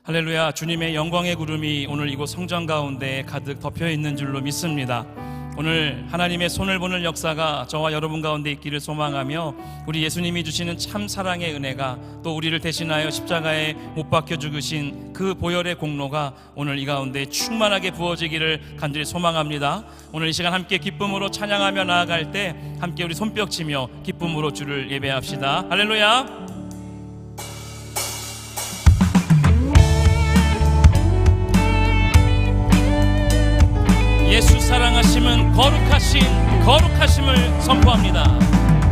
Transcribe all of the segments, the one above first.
할렐루야. 주님의 영광의 구름이 오늘 이곳 성전 가운데 가득 덮여 있는 줄로 믿습니다. 오늘 하나님의 손을 보는 역사가 저와 여러분 가운데 있기를 소망하며, 우리 예수님이 주시는 참 사랑의 은혜가, 또 우리를 대신하여 십자가에 못 박혀 죽으신 그 보혈의 공로가 오늘 이 가운데 충만하게 부어지기를 간절히 소망합니다. 오늘 이 시간 함께 기쁨으로 찬양하며 나아갈 때 함께 우리 손뼉치며 기쁨으로 주를 예배합시다. 할렐루야. 예수 사랑하심은 거룩하심을 선포합니다.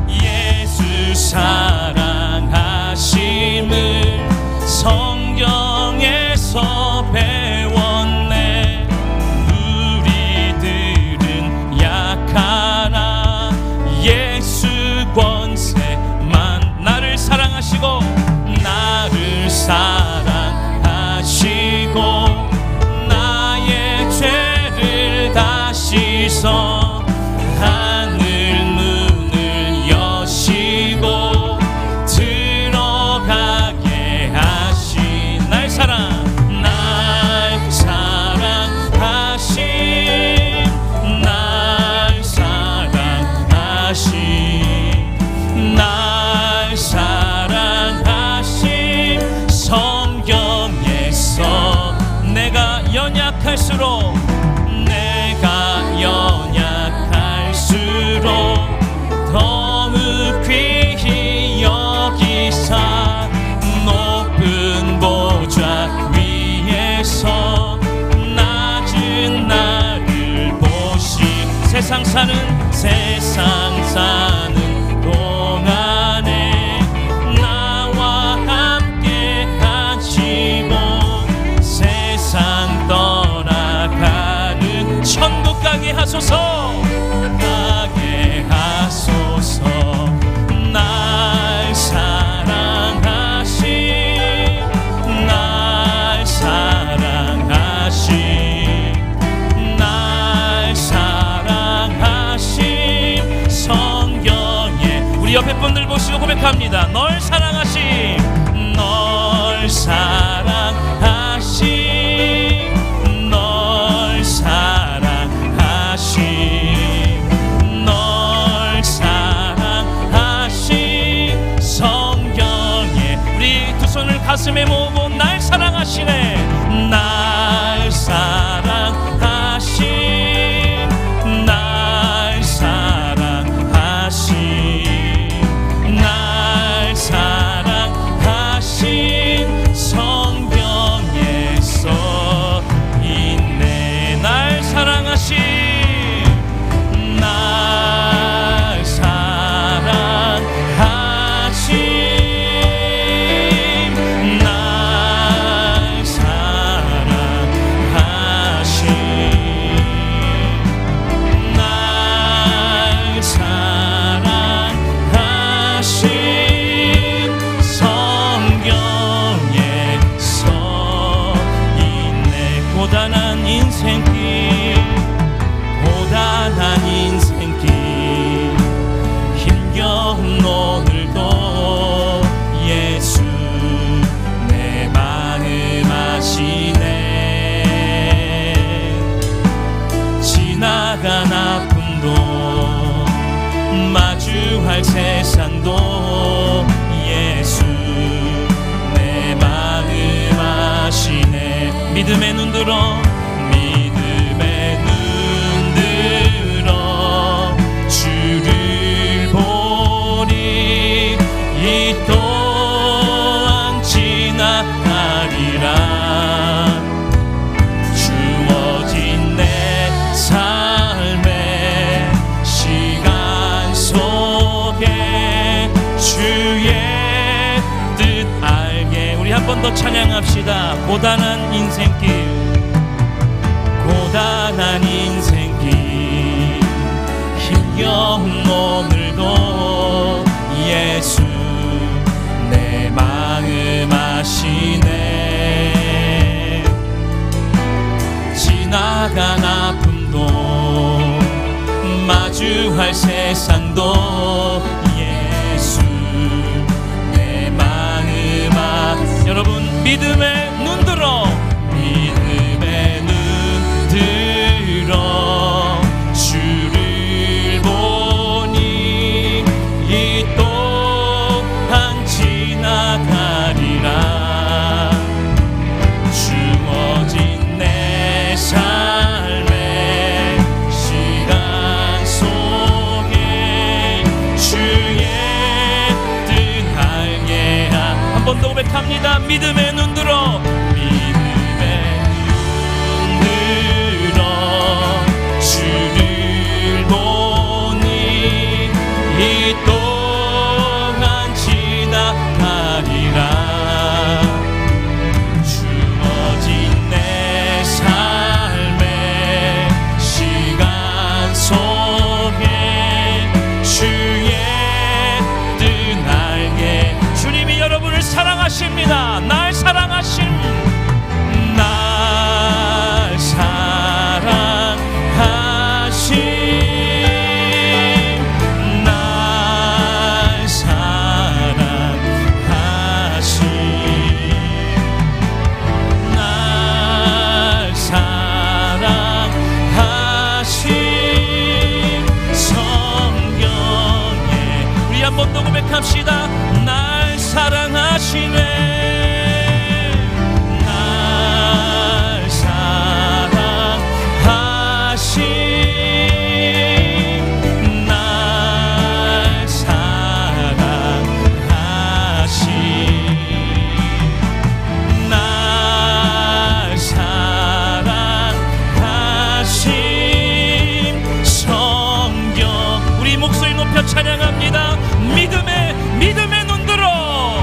예수 사랑하심을 성경에서 배웠네. 우리들은 약하나 예수 권세만 나를 사랑하시고 나의 죄를 다 씻어 하늘 문을 여시고 들어가게 하신 날 사랑하신 성경에서 내가 연약할수록 더욱 귀히 여기사 높은 보좌 위에서 낮은 나를 보시. 세상 사는 동안에 나와 함께 하시고 세상 떠나가는 천국 가게 하소서. 옆에 분들 보시고 고백합니다. 널 사랑하심, 널 사랑하심, 널 사랑하심, 널 사랑하심 성경에. 우리 두 손을 가슴에 모으고 날 사랑하시네. 날 사랑하심, 날 사랑하심, 성경에서 있네. 날 사랑하심, 날 사랑하심, 날 사랑하심, 날 사랑하심 성경에서 있네. 고단한 인생길 힘겨운 오늘도 예수 내 마음 아시네. 지나간 아픔도 마주할 세상도 예수 내 마음 아시네. 믿음의 눈 들어 주를 보니 이 또한 지나가리라. 주어진 내 삶의 시간 속에 주의 뜻 알게. 우리 한 번 더 찬양합시다. 고단한 인생길 힘겨운 오늘도 예수 내 마음 아시네. 지나간 아픔도 마주할 세상도 예수 내 마음 여러분 믿음의 눈 들어 번 더 고백합니다. 믿음의 눈 들어, 믿음의 눈 들어 주를 보니 이 동안 지나가리라. 주어진 내 삶의 시간 속에 주의 뜻 알게. 주님이 여러분을 사랑하십니다. 날 사랑하심, 날 사랑하심, 날 사랑하심, 날 사랑하심. 성경에 우리 한 번 더 고백합시다. 날 사랑하시네. 날 사랑하심, 날 사랑하심, 날 사랑하심. 성경 우리 목소리 높여 찬양합니다. 믿음의 눈 들어,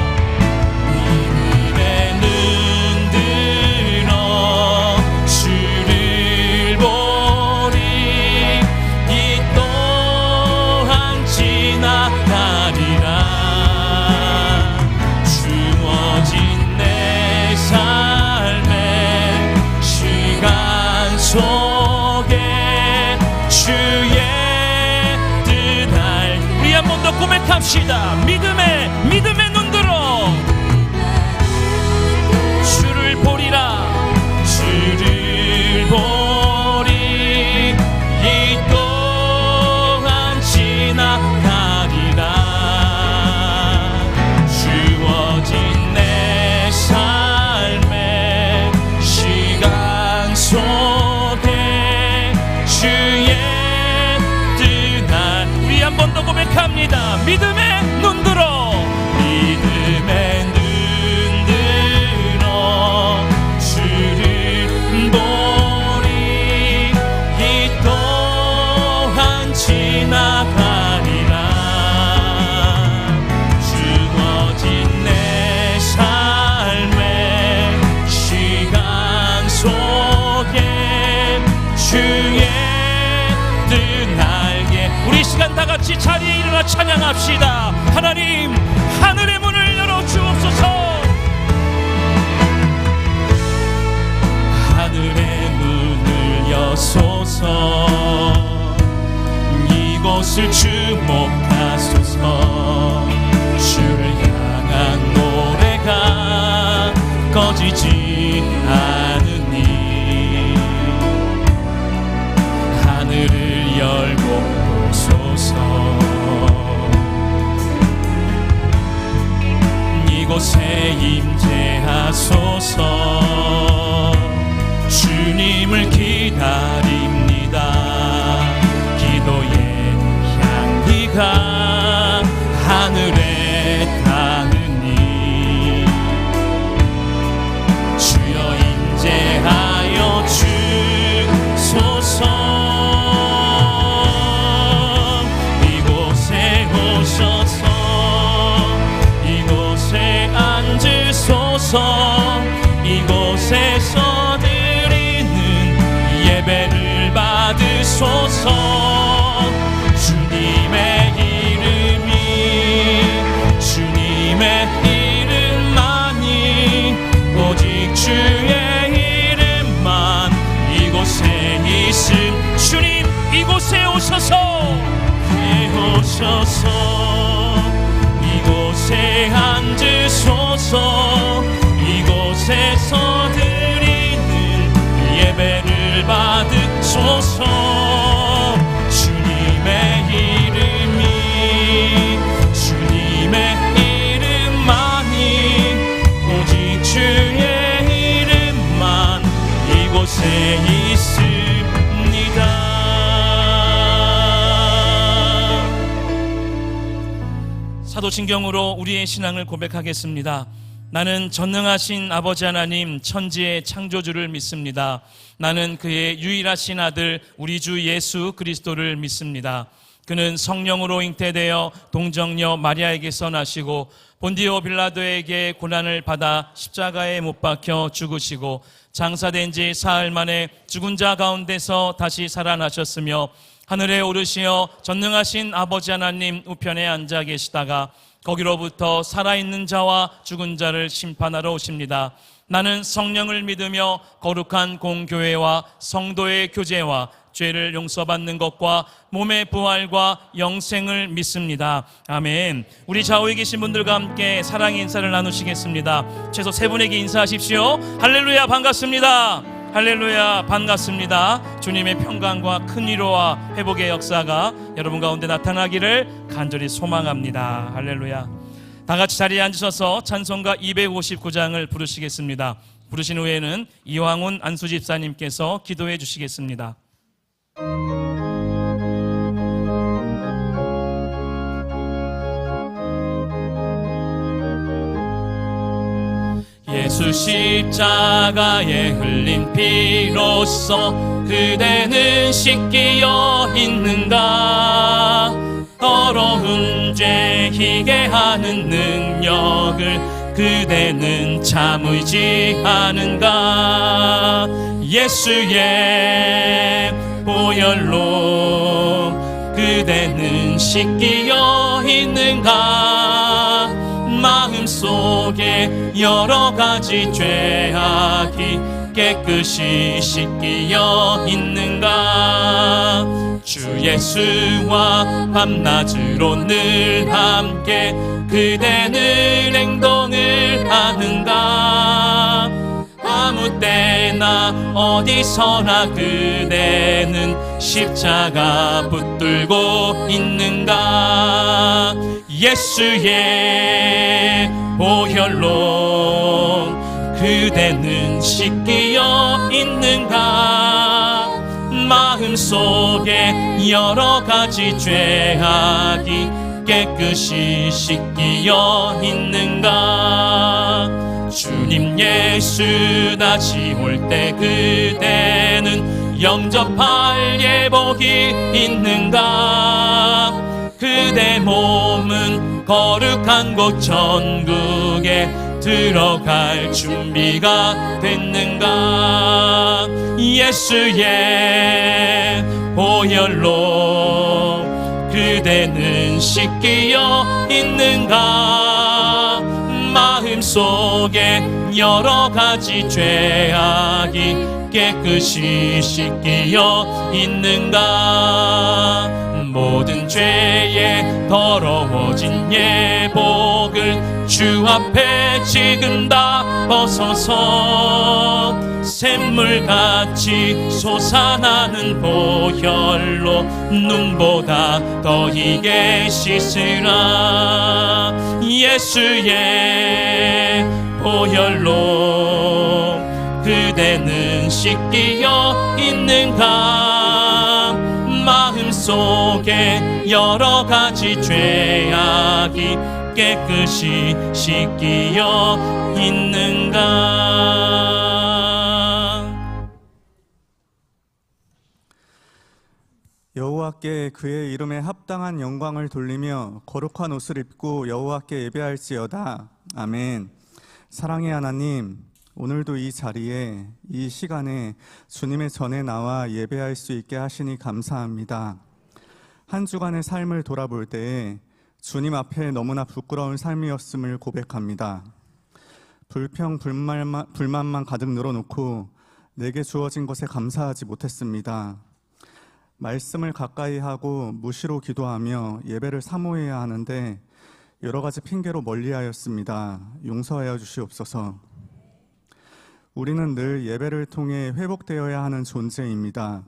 믿음의 눈 들어 주를 보리 이 또한 지나가리라. 주어진 내 삶의 시간 속에 주의 뜻 알. 우리 한 번 더 고백합시다. 믿음의 눈 들어 주를 보리라. 주를 보리 이 또한 지나가리라. 주어진 내 삶의 시간 속에 주의 뜻 알. 우리 한 번 더 고백합니다. 믿음의 눈 들어, 믿음의 눈 들어 주를 보리 이 또한 지나가리라. 주어진 내 삶의 시간 속에 주의 뜻 알게. 우리 시간 다 같이 자리에 일어나 찬양합시다. 하나님, 하늘의 문을 열어 주옵소서. 하늘의 문을 여소서. 이곳을 주목하소서. 주를 향한 노래가 꺼지지 않으니 하늘을 열고 이곳에 임재하소서. 주님을 기다립니다. 기도의 향기가 하늘에 닿으니 주여 임재하여 주소서. 이곳에 오셔서 이곳에 앉으소서. 이곳에서 드리는 예배를 받으소서. 주님의 이름만이 오직 주의 이름만 이곳에 있음. 주님 이곳에 오셔서 이곳에 앉으소서. 이곳에서 드리는 예배를 받으소서. 주님의 이름만이 오직 주의 이름만 이곳에 있습니다. 사도신경으로 우리의 신앙을 고백하겠습니다. 나는 전능하신 아버지 하나님 천지의 창조주를 믿습니다. 나는 그의 유일하신 아들 우리 주 예수 그리스도를 믿습니다. 그는 성령으로 잉태되어 동정녀 마리아에게서 나시고 본디오 빌라도에게 고난을 받아 십자가에 못 박혀 죽으시고 장사된 지 사흘 만에 죽은 자 가운데서 다시 살아나셨으며 하늘에 오르시어 전능하신 아버지 하나님 우편에 앉아 계시다가 거기로부터 살아있는 자와 죽은 자를 심판하러 오십니다. 나는 성령을 믿으며 거룩한 공교회와 성도의 교제와 죄를 용서받는 것과 몸의 부활과 영생을 믿습니다. 아멘. 우리 좌우에 계신 분들과 함께 사랑의 인사를 나누시겠습니다. 최소 세 분에게 인사하십시오. 할렐루야, 반갑습니다. 할렐루야, 반갑습니다. 주님의 평강과 큰 위로와 회복의 역사가 여러분 가운데 나타나기를 간절히 소망합니다. 할렐루야. 다 같이 자리에 앉으셔서 찬송가 259장을 부르시겠습니다. 부르신 후에는 이황훈 안수집사님께서 기도해 주시겠습니다. 예수 십자가에 흘린 피로써 그대는 씻기어 있는가? 더러운 죄 희게 하는 능력을 그대는 참 의지하는가? 예수의 보혈로 그대는 씻기어 있는가? 마음속에 여러 가지 죄악이 깨끗이 씻기어 있는가? 주 예수와 밤낮으로 늘 함께 그대는 행동을 하는가? 아무 때나 어디서나 그대는 십자가 붙들고 있는가? 예수의 보혈로 그대는 씻기어 있는가? 마음속에 여러 가지 죄악이 깨끗이 씻기어 있는가? 주님 예수 다시 올 때 그대는 영접할 예복이 있는가? 그대 몸은 거룩한 곳 천국에 들어갈 준비가 됐는가? 예수의 보혈로 그대는 씻기어 있는가? 마음속에 여러 가지 죄악이 깨끗이 씻기어 있는가? 모든 죄에 더러워진 예복을 주 앞에 지금 다 벗어서 샘물같이 솟아나는 보혈로 눈보다 더 희게 씻으라. 예수의 보혈로 그대는 씻기어 있는가? 마음속에 여러 가지 죄악이 깨끗이 씻기어 있는가? 여호와께 그의 이름에 합당한 영광을 돌리며 거룩한 옷을 입고 여호와께 예배할지어다. 아멘. 사랑의 하나님, 오늘도 이 자리에 이 시간에 주님의 전에 나와 예배할 수 있게 하시니 감사합니다. 한 주간의 삶을 돌아볼 때에 주님 앞에 너무나 부끄러운 삶이었음을 고백합니다. 불평, 불만만 가득 늘어놓고 내게 주어진 것에 감사하지 못했습니다. 말씀을 가까이 하고 무시로 기도하며 예배를 사모해야 하는데 여러 가지 핑계로 멀리하였습니다. 용서하여 주시옵소서. 우리는 늘 예배를 통해 회복되어야 하는 존재입니다.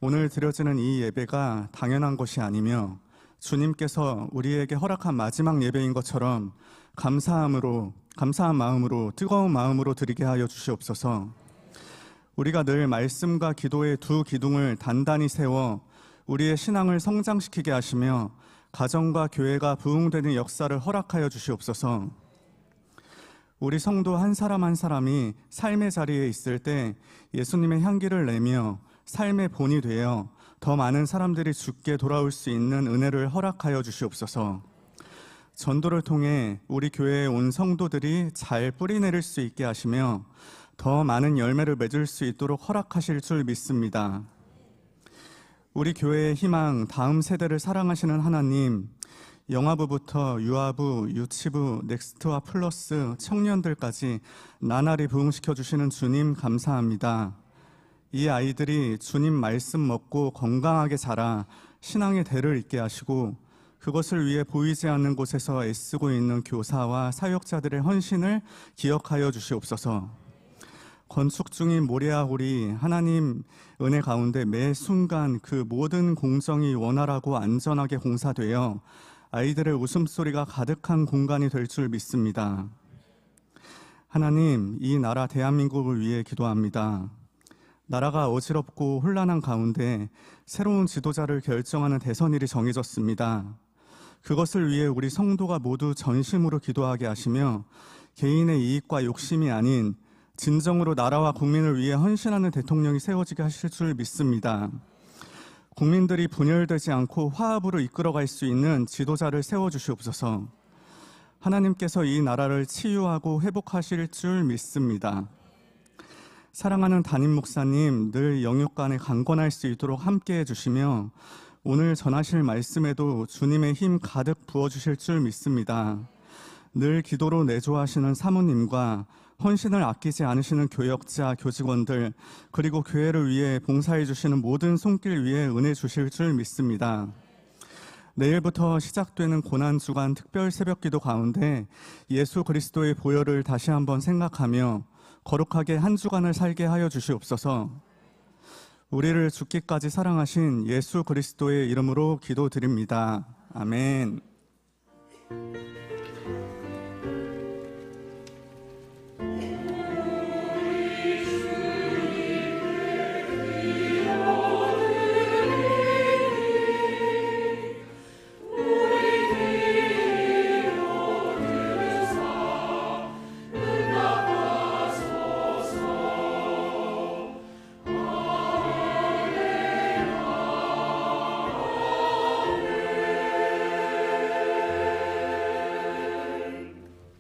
오늘 드려지는 이 예배가 당연한 것이 아니며 주님께서 우리에게 허락한 마지막 예배인 것처럼 감사한 마음으로 뜨거운 마음으로 드리게 하여 주시옵소서. 우리가 늘 말씀과 기도의 두 기둥을 단단히 세워 우리의 신앙을 성장시키게 하시며 가정과 교회가 부흥되는 역사를 허락하여 주시옵소서. 우리 성도 한 사람 한 사람이 삶의 자리에 있을 때 예수님의 향기를 내며 삶의 본이 되어 더 많은 사람들이 주께 돌아올 수 있는 은혜를 허락하여 주시옵소서. 전도를 통해 우리 교회에 온 성도들이 잘 뿌리내릴 수 있게 하시며 더 많은 열매를 맺을 수 있도록 허락하실 줄 믿습니다. 우리 교회의 희망, 다음 세대를 사랑하시는 하나님, 영아부부터 유아부, 유치부, 넥스트와 플러스, 청년들까지 나날이 부흥시켜 주시는 주님 감사합니다. 이 아이들이 주님 말씀 먹고 건강하게 자라 신앙의 대를 잇게 하시고 그것을 위해 보이지 않는 곳에서 애쓰고 있는 교사와 사역자들의 헌신을 기억하여 주시옵소서. 건축 중인 모리아홀이 하나님 은혜 가운데 매 순간 그 모든 공정이 원활하고 안전하게 공사되어 아이들의 웃음소리가 가득한 공간이 될 줄 믿습니다. 하나님, 이 나라 대한민국을 위해 기도합니다. 나라가 어지럽고 혼란한 가운데 새로운 지도자를 결정하는 대선일이 정해졌습니다. 그것을 위해 우리 성도가 모두 전심으로 기도하게 하시며 개인의 이익과 욕심이 아닌 진정으로 나라와 국민을 위해 헌신하는 대통령이 세워지게 하실 줄 믿습니다. 국민들이 분열되지 않고 화합으로 이끌어갈 수 있는 지도자를 세워주시옵소서. 하나님께서 이 나라를 치유하고 회복하실 줄 믿습니다. 사랑하는 담임 목사님, 늘 영육간에 강건할 수 있도록 함께해 주시며 오늘 전하실 말씀에도 주님의 힘 가득 부어주실 줄 믿습니다. 늘 기도로 내조하시는 사모님과 헌신을 아끼지 않으시는 교역자, 교직원들, 그리고 교회를 위해 봉사해 주시는 모든 손길 위에 은혜 주실 줄 믿습니다. 내일부터 시작되는 고난주간 특별 새벽기도 가운데 예수 그리스도의 보혈을 다시 한번 생각하며 거룩하게 한 주간을 살게 하여 주시옵소서. 우리를 죽기까지 사랑하신 예수 그리스도의 이름으로 기도드립니다. 아멘.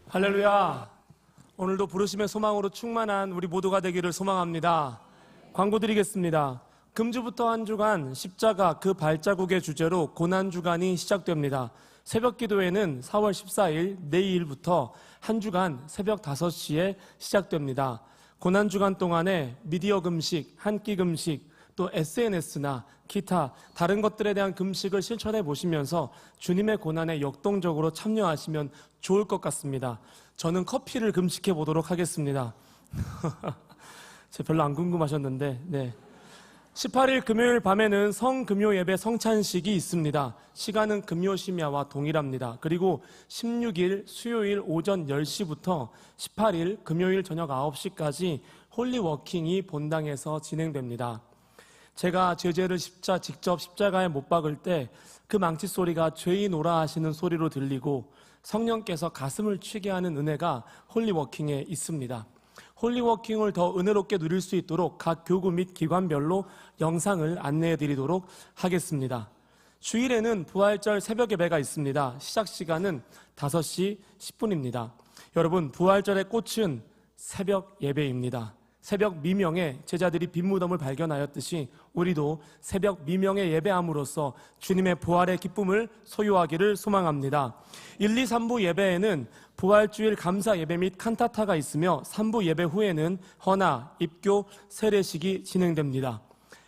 할렐루야. 오늘도 부르심의 소망으로 충만한 우리 모두가 되기를 소망합니다. 광고 드리겠습니다. 금주부터 한 주간 십자가 그 발자국의 주제로 고난주간이 시작됩니다. 새벽기도회는 4월 14일 내일부터 한 주간 새벽 5시에 시작됩니다. 고난주간 동안에 미디어 금식, 한 끼 금식, 또 SNS나 기타 다른 것들에 대한 금식을 실천해 보시면서 주님의 고난에 역동적으로 참여하시면 좋을 것 같습니다. 저는 커피를 금식해 보도록 하겠습니다. 제가 별로 안 궁금하셨는데, 네. 18일 금요일 밤에는 성금요 예배 성찬식이 있습니다. 시간은 금요 심야와 동일합니다. 그리고 16일 수요일 오전 10시부터 18일 금요일 저녁 9시까지 홀리워킹이 본당에서 진행됩니다. 제가 제재를 직접 십자가에 못 박을 때 그 망치 소리가 죄인 오라 하시는 소리로 들리고 성령께서 가슴을 치게 하는 은혜가 홀리워킹에 있습니다. 홀리워킹을 더 은혜롭게 누릴 수 있도록 각 교구 및 기관별로 영상을 안내해 드리도록 하겠습니다. 주일에는 부활절 새벽 예배가 있습니다. 시작 시간은 5시 10분입니다. 여러분, 부활절의 꽃은 새벽 예배입니다. 새벽 미명에 제자들이 빈 무덤을 발견하였듯이 우리도 새벽 미명에 예배함으로써 주님의 부활의 기쁨을 소유하기를 소망합니다. 1, 2, 3부 예배에는 부활주일 감사 예배 및 칸타타가 있으며 3부 예배 후에는 헌화, 입교, 세례식이 진행됩니다.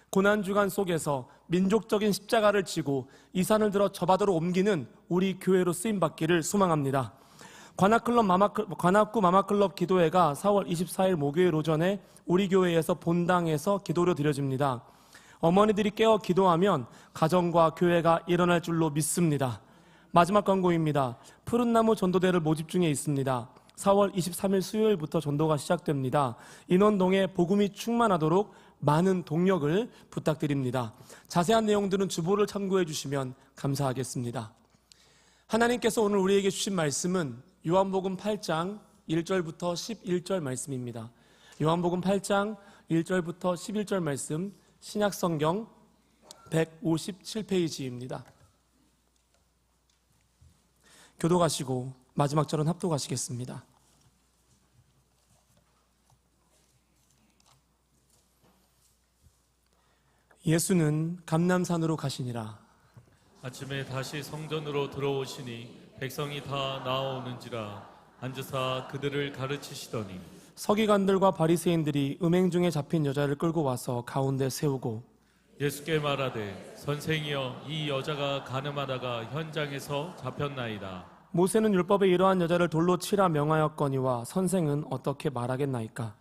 고난주간 속에서 민족적인 십자가를 지고 이 산을 들어 저 바다로 옮기는 우리 교회로 쓰임받기를 소망합니다. 관악구 마마클럽 기도회가 4월 24일 목요일 오전에 우리 교회에서 본당에서 기도로 드려집니다. 어머니들이 깨어 기도하면 가정과 교회가 일어날 줄로 믿습니다. 마지막 광고입니다. 푸른나무 전도대를 모집 중에 있습니다. 4월 23일 수요일부터 전도가 시작됩니다. 인원동에 복음이 충만하도록 많은 동력을 부탁드립니다. 자세한 내용들은 주보를 참고해 주시면 감사하겠습니다. 하나님께서 오늘 우리에게 주신 말씀은 요한복음 8장 1절부터 11절 말씀입니다. 요한복음 8장 1절부터 11절 말씀, 신약성경 157페이지입니다. 교도가시고 마지막 절은 합독하시겠습니다. 예수는 감람산으로 가시니라. 아침에 다시 성전으로 들어오시니 백성이 다 나아오는지라 앉으사 그들을 가르치시더니 서기관들과 바리새인들이 음행 중에 잡힌 여자를 끌고 와서 가운데 세우고 예수께 말하되 선생이여 이 여자가 가늠하다가 현장에서 잡혔나이다. 모세는 율법에 이러한 여자를 돌로 치라 명하였거니와 선생은 어떻게 말하겠나이까?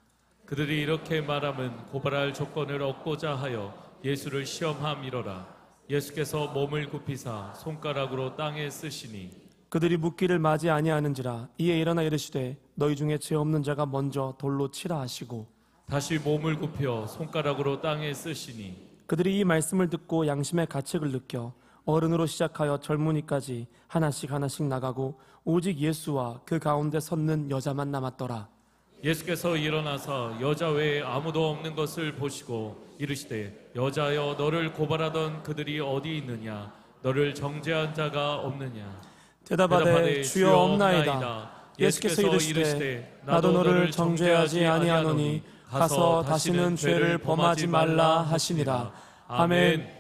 그들이 이렇게 말하면 고발할 조건을 얻고자 하여 예수를 시험함이로라. 예수께서 몸을 굽히사 손가락으로 땅에 쓰시니 그들이 묻기를 맞이 아니하는지라. 이에 일어나 이르시되 너희 중에 죄 없는 자가 먼저 돌로 치라 하시고 다시 몸을 굽혀 손가락으로 땅에 쓰시니 그들이 이 말씀을 듣고 양심의 가책을 느껴 어른으로 시작하여 젊은이까지 하나씩 나가고 오직 예수와 그 가운데 섰는 여자만 남았더라. 예수께서 일어나사 여자 외에 아무도 없는 것을 보시고 이르시되 여자여 너를 고발하던 그들이 어디 있느냐 너를 정죄한 자가 없느냐. 대답하되 주여 없나이다. 예수께서 이르시되 나도 너를 정죄하지 아니하노니 가서 다시는 죄를 범하지 말라 하시니라. 아멘.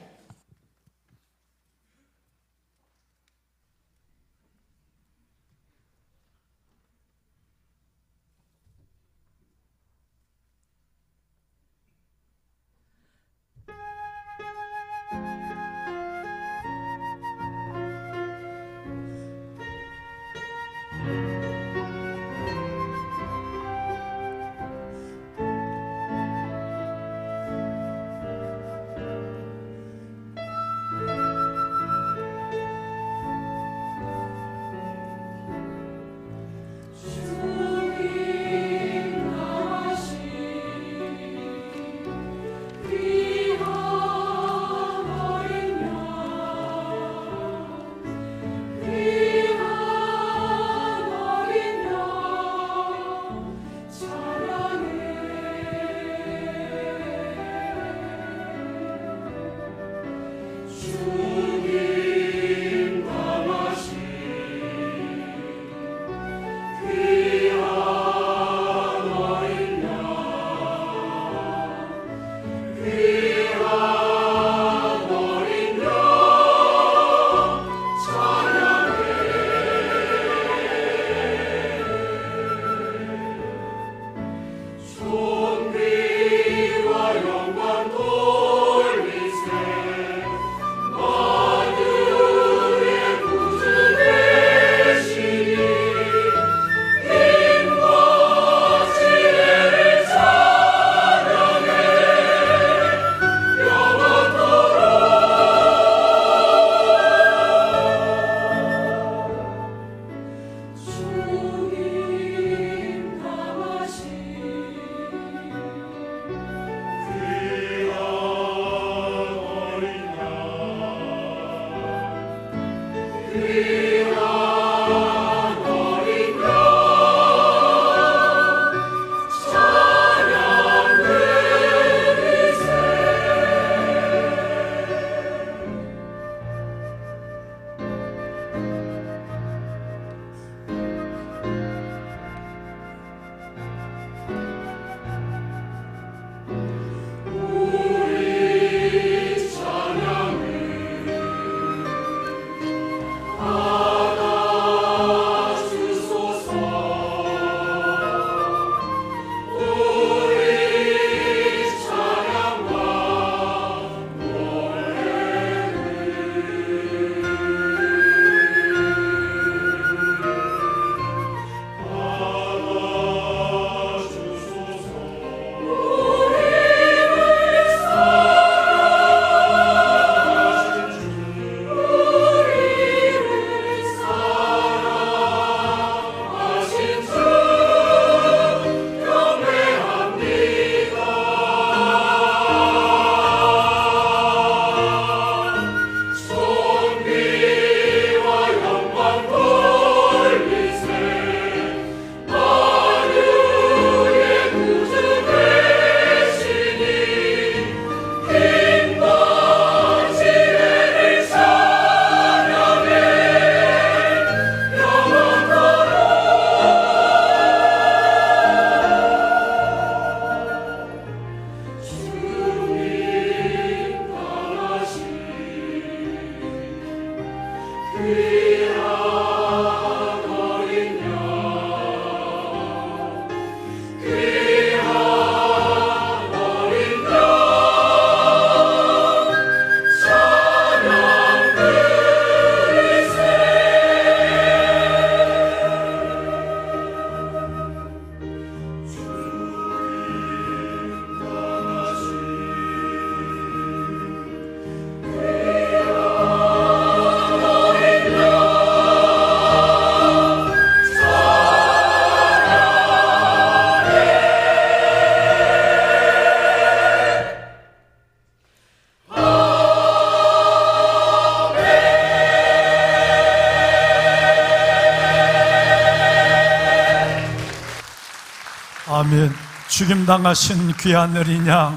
아멘. 죽임당하신 귀한 어린 양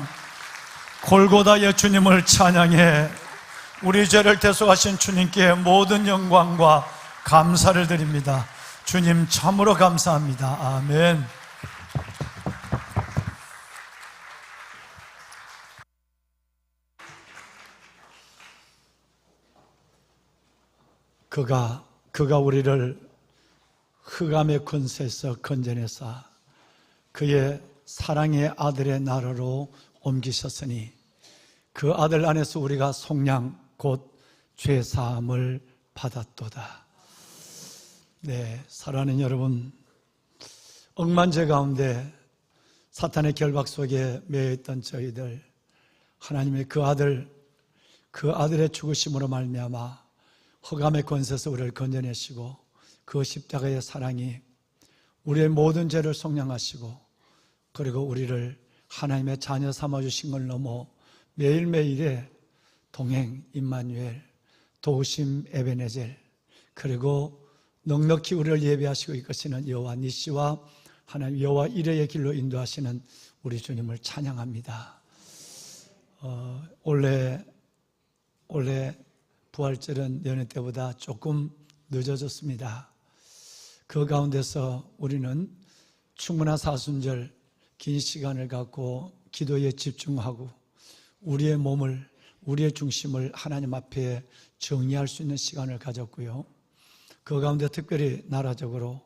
골고다의 주님을 찬양해 우리 죄를 대속하신 주님께 모든 영광과 감사를 드립니다. 주님 참으로 감사합니다. 아멘. 그가 우리를 흑암의 권세에서 건져내사 그의 사랑의 아들의 나라로 옮기셨으니 그 아들 안에서 우리가 속량 곧 죄사함을 받았도다. 네, 사랑하는 여러분, 억만죄 가운데 사탄의 결박 속에 매여있던 저희들, 하나님의 그 아들의 죽으심으로 말미암아 흑암의 권세에서 우리를 건져내시고 그 십자가의 사랑이 우리의 모든 죄를 속량하시고 그리고 우리를 하나님의 자녀 삼아주신 걸 넘어 매일매일의 동행 임마누엘, 도우심 에베네젤, 그리고 넉넉히 우리를 예배하시고 이끄시는 여호와 니시와 하나님 여호와 이레의 길로 인도하시는 우리 주님을 찬양합니다. 올해 부활절은 여느 때보다 조금 늦어졌습니다. 그 가운데서 우리는 충분한 사순절 긴 시간을 갖고 기도에 집중하고 우리의 몸을, 우리의 중심을 하나님 앞에 정리할 수 있는 시간을 가졌고요. 그 가운데 특별히 나라적으로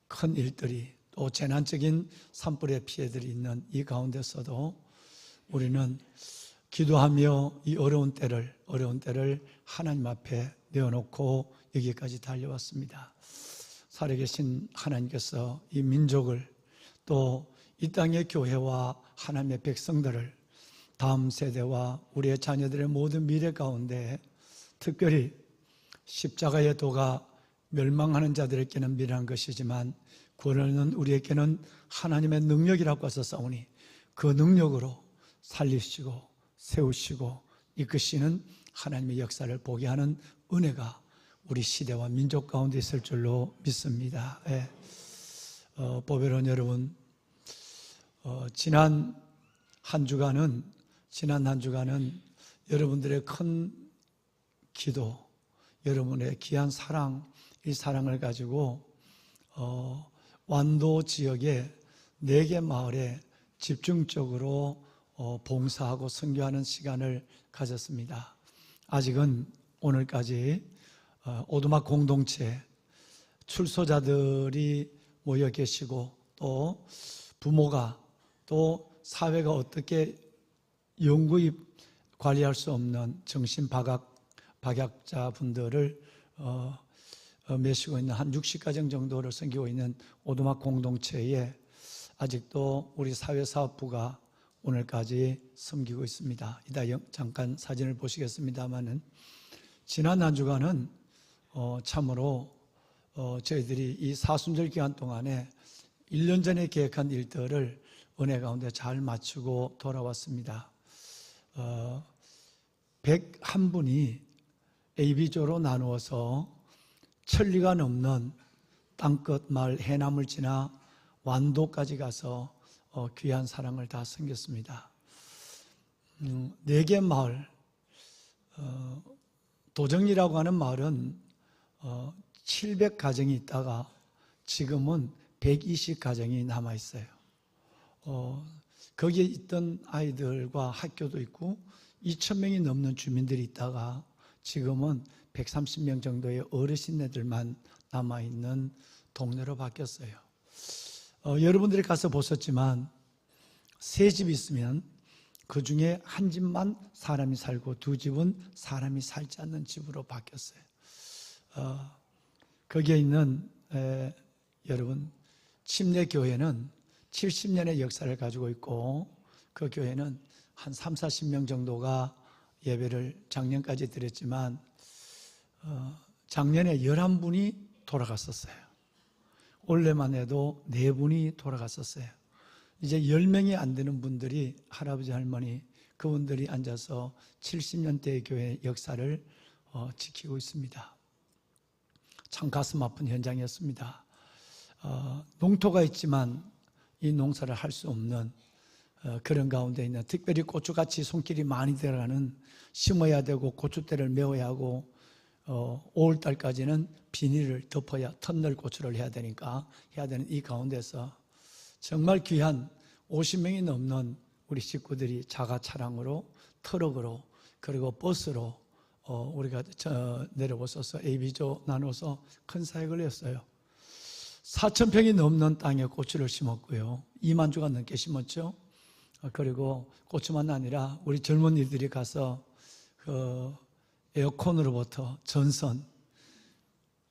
큰 일들이 또 재난적인 산불의 피해들이 있는 이 가운데서도 우리는 기도하며 이 어려운 때를 하나님 앞에 내어놓고 여기까지 달려왔습니다. 살아계신 하나님께서 이 민족을 또 이 땅의 교회와 하나님의 백성들을 다음 세대와 우리의 자녀들의 모든 미래 가운데 특별히 십자가의 도가 멸망하는 자들에게는 미련한 것이지만 구원하는 우리에게는 하나님의 능력이라고 하셨사오니 그 능력으로 살리시고 세우시고 이끄시는 하나님의 역사를 보게 하는 은혜가 우리 시대와 민족 가운데 있을 줄로 믿습니다. 예. 보배로운 여러분, 지난 한 주간은 여러분들의 큰 기도, 여러분의 귀한 사랑, 이 사랑을 가지고 완도 지역의 4개 마을에 집중적으로 봉사하고 선교하는 시간을 가졌습니다. 아직은 오늘까지 오두막 공동체 출소자들이 모여 계시고 또 부모가 또 사회가 어떻게 영구히 관리할 수 없는 정신 박약자 분들을 메시고 있는 한 60가정 정도를 섬기고 있는 오두막 공동체에 아직도 우리 사회사업부가 오늘까지 섬기고 있습니다. 이따 잠깐 사진을 보시겠습니다만은 지난 한 주간은 참으로 저희들이 이 사순절 기간 동안에 1년 전에 계획한 일들을 은혜 가운데 잘 마치고 돌아왔습니다. 101분이 AB조로 나누어서 천리가 넘는 땅끝 마을 해남을 지나 완도까지 가서 귀한 사랑을 다 섬겼습니다. 4개 마을, 도정리라고 하는 마을은 700가정이 있다가 지금은 120가정이 남아있어요. 거기에 있던 아이들과 학교도 있고 2,000명이 넘는 주민들이 있다가 지금은 130명 정도의 어르신네들만 남아있는 동네로 바뀌었어요. 여러분들이 가서 보셨지만 3집이 있으면 그 중에 한 집만 사람이 살고 2집은 사람이 살지 않는 집으로 바뀌었어요. 거기에 있는 여러분 침례교회는 70년의 역사를 가지고 있고 그 교회는 한 3, 40명 정도가 예배를 작년까지 드렸지만 작년에 11분이 돌아갔었어요. 올해만 해도 4분이 돌아갔었어요. 이제 10명이 안 되는 분들이 할아버지 할머니 그분들이 앉아서 70년대의 교회 역사를 지키고 있습니다. 참 가슴 아픈 현장이었습니다. 농토가 있지만 이 농사를 할 수 없는 그런 가운데 있는, 특별히 고추같이 손길이 많이 들어가는, 심어야 되고 고추대를 메워야 하고 5월달까지는 비닐을 덮어야 터널 고추를 해야 되니까 해야 되는 이 가운데서 정말 귀한 50명이 넘는 우리 식구들이 자가 차량으로, 트럭으로, 그리고 버스로 우리가 내려오셔서 AB조 나눠서 큰 사역을 했어요. 4,000평이 넘는 땅에 고추를 심었고요. 2만 주가 넘게 심었죠. 그리고 고추만 아니라 우리 젊은이들이 가서 그 에어컨으로부터 전선,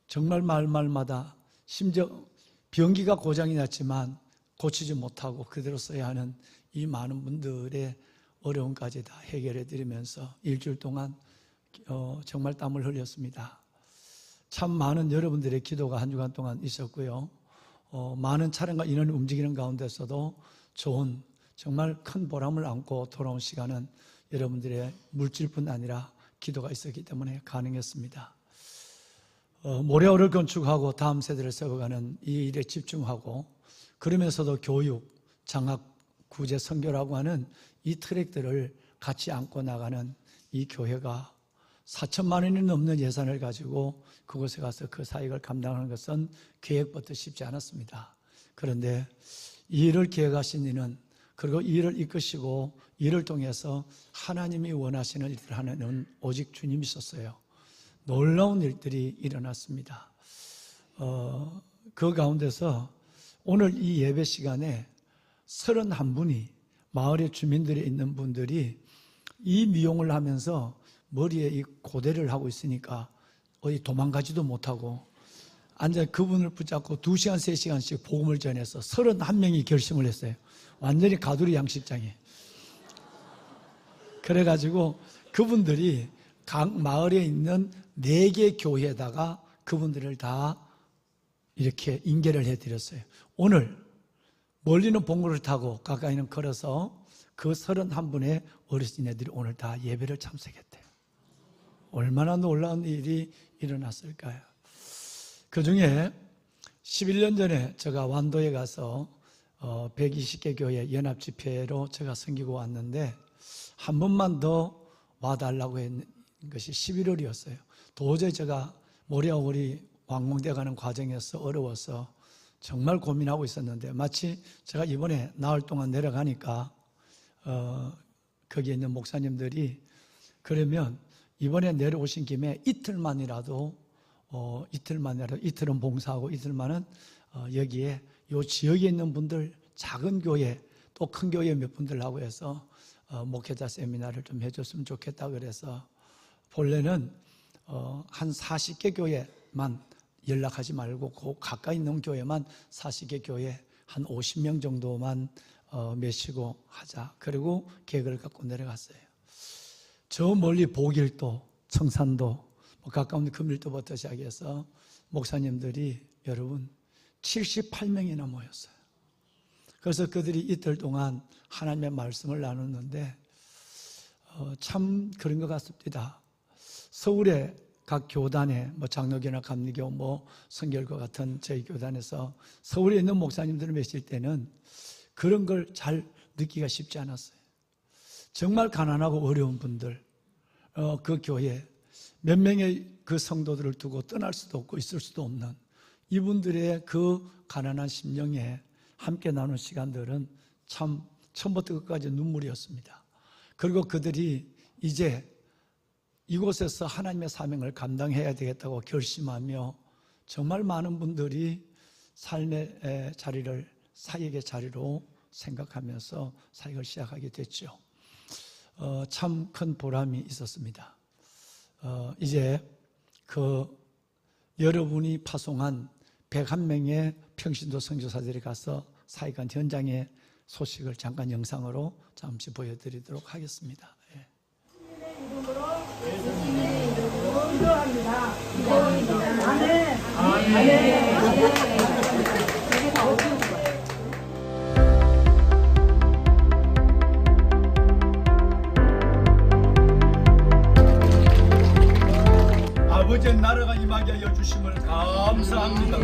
정말 마을마다 심지어 변기가 고장이 났지만 고치지 못하고 그대로 써야 하는 이 많은 분들의 어려움까지 다 해결해 드리면서 일주일 동안 정말 땀을 흘렸습니다. 참 많은 여러분들의 기도가 한 주간 동안 있었고요. 많은 차량과 인원이 움직이는 가운데서도 좋은, 정말 큰 보람을 안고 돌아온 시간은 여러분들의 물질뿐 아니라 기도가 있었기 때문에 가능했습니다. 모래오를 건축하고 다음 세대를 세워가는 이 일에 집중하고, 그러면서도 교육, 장학, 구제, 선교라고 하는 이 트랙들을 같이 안고 나가는 이 교회가 4천만 원이 넘는 예산을 가지고 그곳에 가서 그 사역을 감당하는 것은 계획부터 쉽지 않았습니다. 그런데 이 일을 계획하신 이는, 그리고 이 일을 이끄시고 이를 통해서 하나님이 원하시는 일들을 하는 이는 오직 주님이셨어요. 놀라운 일들이 일어났습니다. 그 가운데서 오늘 이 예배 시간에 31분이, 마을의 주민들이 있는 분들이 이 미용을 하면서 머리에 이 고데를 하고 있으니까 어디 도망가지도 못하고 앉아 그분을 붙잡고 2시간, 3시간씩 복음을 전해서 31명이 결심을 했어요. 완전히 가두리 양식장에. 그래가지고 그분들이 각 마을에 있는 4개 교회에다가 그분들을 다 이렇게 인계를 해드렸어요. 오늘 멀리는 봉고를 타고 가까이는 걸어서 그 31분의 어르신애들이 오늘 다 예배를 참석했대요. 얼마나 놀라운 일이 일어났을까요? 그 중에 11년 전에 제가 완도에 가서 120개 교회 연합집회로 제가 섬기고 왔는데 한 번만 더 와달라고 했는 것이 11월이었어요. 도저히 제가 모래오리 왕궁대 가는 과정에서 어려워서 정말 고민하고 있었는데, 마치 제가 이번에 나흘 동안 내려가니까 거기에 있는 목사님들이 그러면 이번에 내려오신 김에 이틀만이라도 이틀은 봉사하고 이틀만은 여기에 요 지역에 있는 분들, 작은 교회 또 큰 교회 몇 분들하고 해서 목회자 세미나를 좀 해줬으면 좋겠다 그래서 본래는 한 40개 교회만 연락하지 말고 그 가까이 있는 교회만 40개 교회 한 50명 정도만 메시고 하자. 그리고 계획을 갖고 내려갔어요. 저 멀리 보길도, 청산도, 가까운 금일도부터 시작해서 목사님들이 여러분 78명이나 모였어요. 그래서 그들이 이틀 동안 하나님의 말씀을 나눴는데 참 그런 것 같습니다. 서울에 각 교단에 장로교나 감리교 성결교 같은 저희 교단에서 서울에 있는 목사님들을 메실 때는 그런 걸 잘 느끼기가 쉽지 않았어요. 정말 가난하고 어려운 분들, 그 교회 몇 명의 그 성도들을 두고 떠날 수도 없고 있을 수도 없는 이분들의 그 가난한 심령에 함께 나눈 시간들은 참 처음부터 끝까지 눈물이었습니다. 그리고 그들이 이제 이곳에서 하나님의 사명을 감당해야 되겠다고 결심하며 정말 많은 분들이 삶의 자리를 사역의 자리로 생각하면서 사역을 시작하게 됐죠. 참 큰 보람이 있었습니다. 이제 그 여러분이 파송한 101명의 평신도 선교사들이 가서 사역한 현장의 소식을 잠깐 영상으로 잠시 보여드리도록 하겠습니다. 예. 예수님의 이름으로 기도합니다. 아멘. 아멘. 아버지의 나라가 임하게 하여 주심을 감사합니다.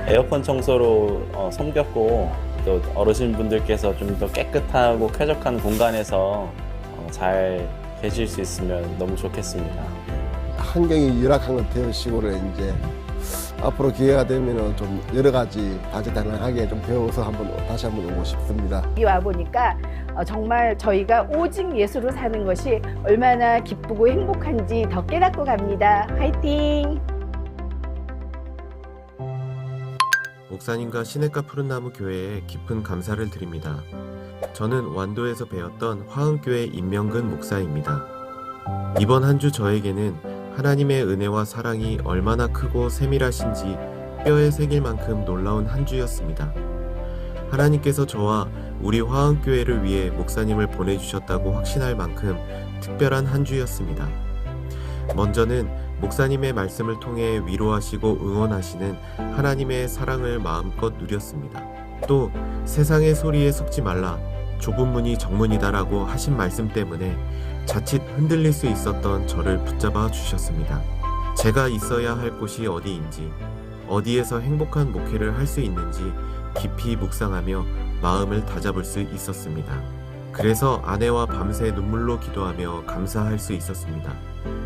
에어컨 청소로 섬겼고 또 어르신분들께서 좀 더 깨끗하고 쾌적한 공간에서 잘 계실 수 있으면 너무 좋겠습니다. 환경이 열악한 것 같아요. 시골에 이제 앞으로 기회가 되면 좀 여러 가지 다재다능하게 좀 배워서 다시 한번 오고 싶습니다. 여기 와 보니까 정말 저희가 오직 예수로 사는 것이 얼마나 기쁘고 행복한지 더 깨닫고 갑니다. 화이팅! 목사님과 시냇가 푸른나무 교회에 깊은 감사를 드립니다. 저는 완도에서 배웠던 화흥교회 임명근 목사입니다. 이번 한 주 저에게는 하나님의 은혜와 사랑이 얼마나 크고 세밀하신지 뼈에 새길 만큼 놀라운 한 주였습니다. 하나님께서 저와 우리 화흥교회를 위해 목사님을 보내주셨다고 확신할 만큼 특별한 한 주였습니다. 먼저는 목사님의 말씀을 통해 위로하시고 응원하시는 하나님의 사랑을 마음껏 누렸습니다. 또 세상의 소리에 속지 말라, 좁은 문이 정문이다라고 하신 말씀 때문에 자칫 흔들릴 수 있었던 저를 붙잡아 주셨습니다. 제가 있어야 할 곳이 어디인지, 어디에서 행복한 목회를 할 수 있는지 깊이 묵상하며 마음을 다잡을 수 있었습니다. 그래서 아내와 밤새 눈물로 기도하며 감사할 수 있었습니다.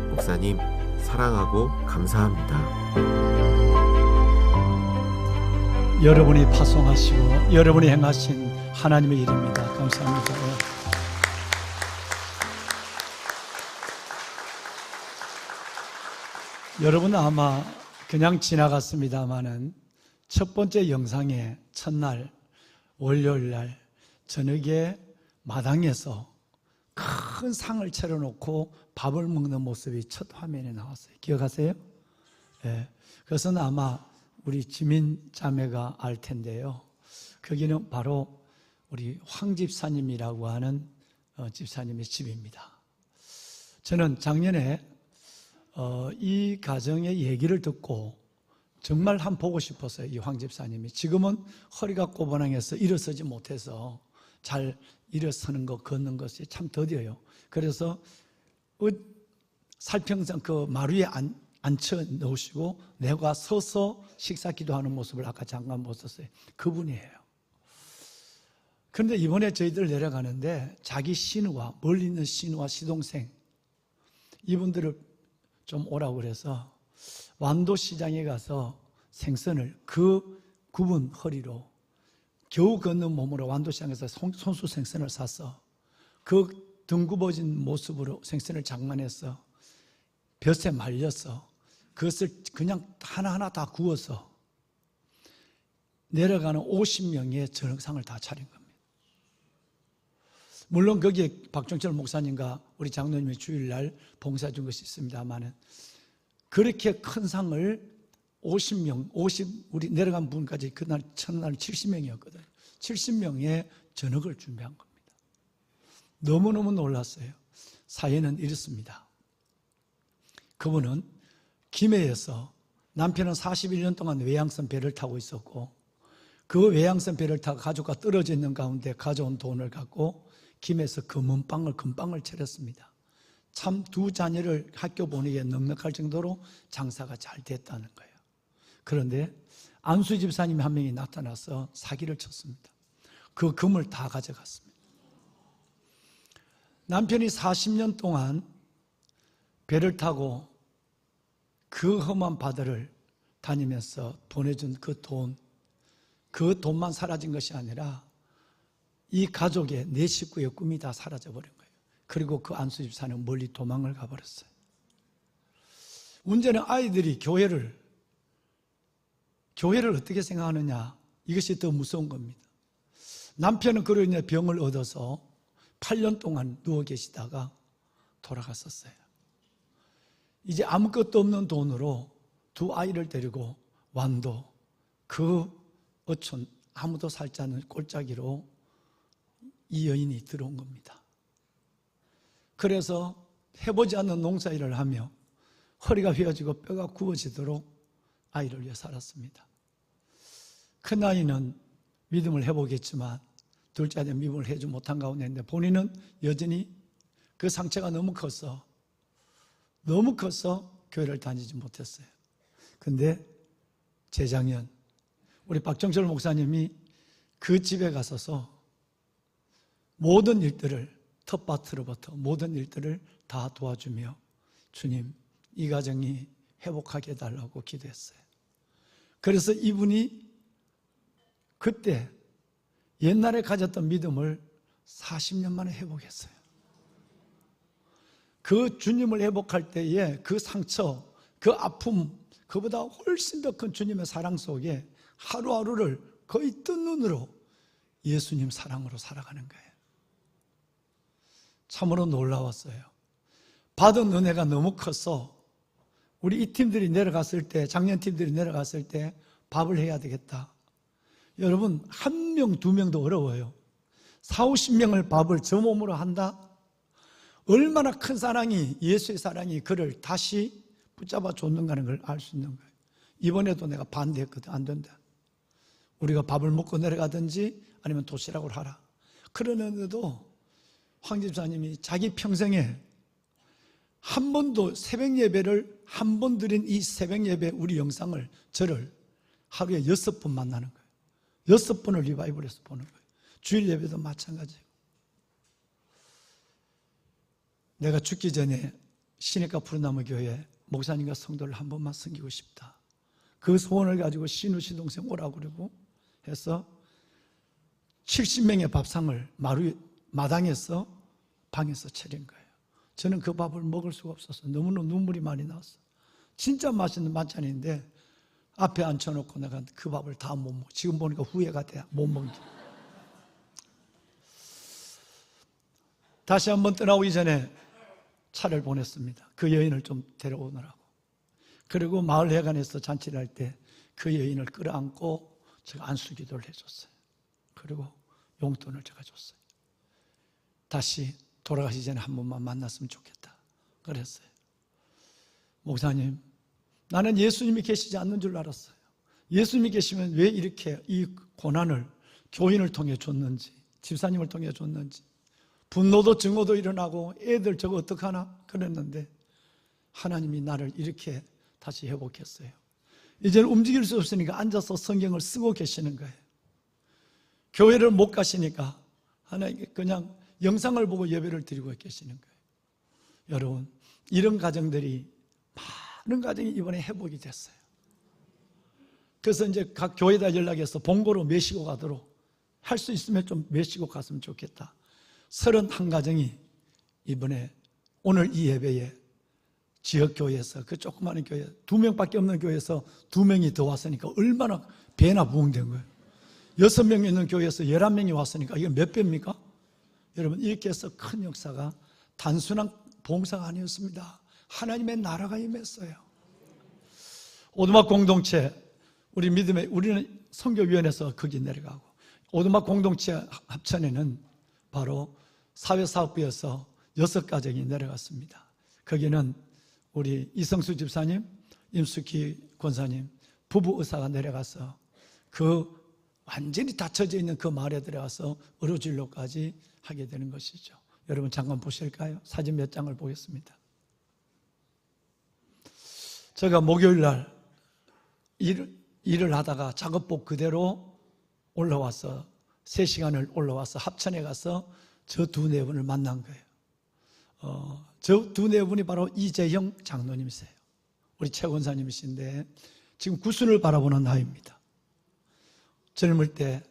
목사님, 사랑하고 감사합니다. 여러분이 파송하시고 여러분이 행하신 하나님의 일입니다. 감사합니다. 여러분은 아마 그냥 지나갔습니다마는 첫 번째 영상의 첫날 월요일 날 저녁에 마당에서 큰 상을 차려놓고 밥을 먹는 모습이 첫 화면에 나왔어요. 기억하세요? 네. 그것은 아마 우리 지민 자매가 알 텐데요. 거기는 바로 우리 황 집사님이라고 하는 집사님의 집입니다. 저는 작년에 이 가정의 얘기를 듣고 정말 한번 보고 싶었어요. 이 황 집사님이. 지금은 허리가 꼬부랑해서 일어서지 못해서 잘 일어서는 것, 걷는 것이 참 더뎌요. 그래서 살평상 그 마루에 앉혀 놓으시고 내가 서서 식사 기도하는 모습을 아까 잠깐 보셨어요. 그분이에요. 그런데 이번에 저희들 내려가는데 자기 시누와 멀리 있는 시누와 시동생 이분들을 좀 오라고 그래서 완도시장에 가서 생선을 그 굽은 허리로 겨우 걷는 몸으로 완도시장에서 손수 생선을 사서 그 등 굽어진 모습으로 생선을 장만해서 볕에 말려서 그것을 그냥 하나하나 다 구워서 내려가는 50명의 저녁상을 다 차린 겁니다. 물론 거기에 박종철 목사님과 우리 장로님의 주일날 봉사해 준 것이 있습니다만은 그렇게 큰 상을 50명, 우리 내려간 분까지 그날 첫날 70명이었거든요. 70명의 저녁을 준비한 겁니다. 너무너무 놀랐어요. 사연은 이렇습니다. 그분은 김해에서 남편은 41년 동안 외양선 배를 타고 있었고 그 외양선 배를 타고 가족과 떨어져 있는 가운데 가져온 돈을 갖고 김해에서 금빵을 차렸습니다. 참 두 자녀를 학교 보내기에 넉넉할 정도로 장사가 잘 됐다는 거예요. 그런데 안수 집사님이 한 명이 나타나서 사기를 쳤습니다. 그 금을 다 가져갔습니다. 남편이 40년 동안 배를 타고 그 험한 바다를 다니면서 보내준 그 돈만 사라진 것이 아니라 이 가족의 네 식구의 꿈이 다 사라져버린 거예요. 그리고 그 안수 집사는 멀리 도망을 가버렸어요. 문제는 아이들이 교회를 어떻게 생각하느냐, 이것이 더 무서운 겁니다. 남편은 그로 인해 병을 얻어서 8년 동안 누워 계시다가 돌아갔었어요. 이제 아무것도 없는 돈으로 두 아이를 데리고 완도 그 어촌 아무도 살지 않는 꼴짜기로 이 여인이 들어온 겁니다. 그래서 해보지 않는 농사일을 하며 허리가 휘어지고 뼈가 굽어지도록 아이를 위해 살았습니다. 큰아이는 믿음을 해보겠지만 둘째 아이는 믿음을 해주지 못한 가운데 있는데 본인은 여전히 그 상처가 너무 커서 교회를 다니지 못했어요. 근데 재작년 우리 박정철 목사님이 그 집에 가서서 모든 일들을 텃밭으로부터 모든 일들을 다 도와주며 주님 이 가정이 회복하게 해달라고 기도했어요. 그래서 이분이 그때 옛날에 가졌던 믿음을 40년 만에 회복했어요. 그 주님을 회복할 때에 그 상처, 그 아픔, 그보다 훨씬 더 큰 주님의 사랑 속에 하루하루를 거의 뜬 눈으로 예수님 사랑으로 살아가는 거예요. 참으로 놀라웠어요. 받은 은혜가 너무 커서 우리 이 팀들이 내려갔을 때, 작년 팀들이 내려갔을 때 밥을 해야 되겠다. 여러분, 1명, 2명도 어려워요. 40, 50명을 밥을 저 몸으로 한다? 얼마나 큰 사랑이, 예수의 사랑이 그를 다시 붙잡아 줬는가는 걸 알 수 있는 거예요. 이번에도 내가 반대했거든. 안 된다. 우리가 밥을 먹고 내려가든지 아니면 도시락을 하라. 그러는데도 황 집사님이 자기 평생에 한 번도 새벽 예배를 한 번 드린 이 새벽 예배 우리 영상을 저를 하루에 6번 만나는 거예요. 6번을 리바이벌에서 보는 거예요. 주일 예배도 마찬가지예요. 내가 죽기 전에 시내가 푸른나무 교회 목사님과 성도를 한 번만 섬기고 싶다. 그 소원을 가지고 신우 씨 동생 오라고 그러고 해서 70명의 밥상을 마당에서 방에서 차린 거예요. 저는 그 밥을 먹을 수가 없어서 너무너무 눈물이 많이 나왔어. 진짜 맛있는 반찬인데 앞에 앉혀놓고 내가 그 밥을 다 못 먹어. 지금 보니까 후회가 돼. 못 먹는. 다시 한번 떠나오기 전에 차를 보냈습니다. 그 여인을 좀 데려오느라고. 그리고 마을 회관에서 잔치를 할 때 그 여인을 끌어안고 제가 안수기도를 해줬어요. 그리고 용돈을 제가 줬어요. 다시 돌아가시 전에 한 번만 만났으면 좋겠다. 그랬어요. 목사님, 나는 예수님이 계시지 않는 줄 알았어요. 예수님이 계시면 왜 이렇게 이 고난을 교인을 통해 줬는지, 집사님을 통해 줬는지, 분노도 증오도 일어나고 애들 저거 어떡하나 그랬는데 하나님이 나를 이렇게 다시 회복했어요. 이제는 움직일 수 없으니까 앉아서 성경을 쓰고 계시는 거예요. 교회를 못 가시니까 하나님께 그냥 영상을 보고 예배를 드리고 계시는 거예요. 여러분, 이런 가정들이 많은 가정이 이번에 회복이 됐어요. 그래서 이제 각 교회에다 연락해서 본고로 메시고 가도록 할 수 있으면 좀 메시고 갔으면 좋겠다. 31가정이 이번에 오늘 이 예배에 지역교회에서 그 조그마한 교회 2명밖에 없는 교회에서 2명이 더 왔으니까 얼마나 배나 부흥된 거예요. 6명 있는 교회에서 11명이 왔으니까 이게 몇 배입니까? 여러분, 이렇게 해서 큰 역사가 단순한 봉사가 아니었습니다. 하나님의 나라가 임했어요. 오두막 공동체, 우리는 선교위원회에서 거기 내려가고, 오두막 공동체 합천에는 바로 사회사업부에서 6가정이 내려갔습니다. 거기는 우리 이성수 집사님, 임숙희 권사님, 부부 의사가 내려가서 그 완전히 닫혀져 있는 그 마을에 들어가서 의료진료까지 하게 되는 것이죠. 여러분 잠깐 보실까요? 사진 몇 장을 보겠습니다. 제가 목요일 날 일을 하다가 작업복 그대로 올라와서 3시간을 올라와서 합천에 가서 저 2-4분을 만난 거예요. 저 2-4분이 바로 이재형 장로님이세요. 우리 최 권사님이신데 지금 구순을 바라보는 나이입니다. 젊을 때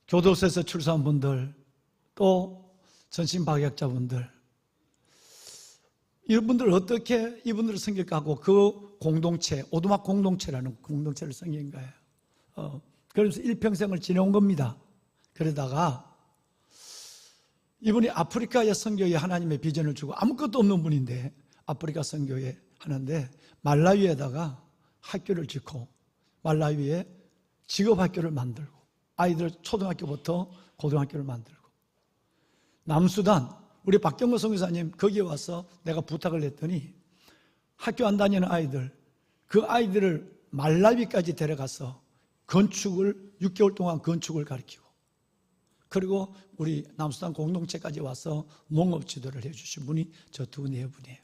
교도소에서 출소한 분들, 또 전신박약자분들, 이분들 어떻게 이분들을 섬길까 하고 그 공동체, 오두막 공동체라는 공동체를 섬긴 거예요. 그래서 일평생을 지내온 겁니다. 그러다가 이분이 아프리카의 선교에 하나님의 비전을 주고 아무것도 없는 분인데 아프리카 선교에 하는데 말라위에다가 학교를 짓고 말라위에 직업학교를 만들고 아이들 초등학교부터 고등학교를 만들고 남수단 우리 박경호 선교사님 거기에 와서 내가 부탁을 했더니 학교 안 다니는 아이들 그 아이들을 말라위까지 데려가서 건축을 6개월 동안 건축을 가르치고 그리고 우리 남수단 공동체까지 와서 농업 지도를 해주신 분이 저 2-4분이에요.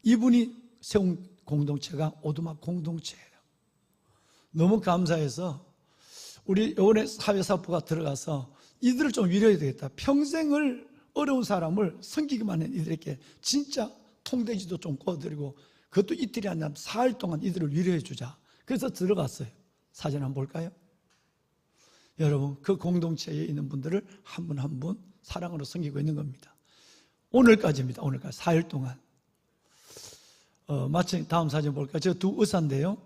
이분이 세운 공동체가 오두막 공동체예요. 너무 감사해서 우리 이번에 사회사업부가 들어가서 이들을 좀 위로해야 되겠다. 평생을 어려운 사람을 섬기기만 한 이들에게 진짜 통돼지도 좀 구워드리고 그것도 이틀이 아니라 4일 동안 이들을 위로해 주자. 그래서 들어갔어요. 사진 한번 볼까요? 여러분, 그 공동체에 있는 분들을 한 분 한 분 사랑으로 섬기고 있는 겁니다. 오늘까지입니다. 오늘까지 4일 동안. 마침 다음 사진 볼까요? 저 두 의사인데요.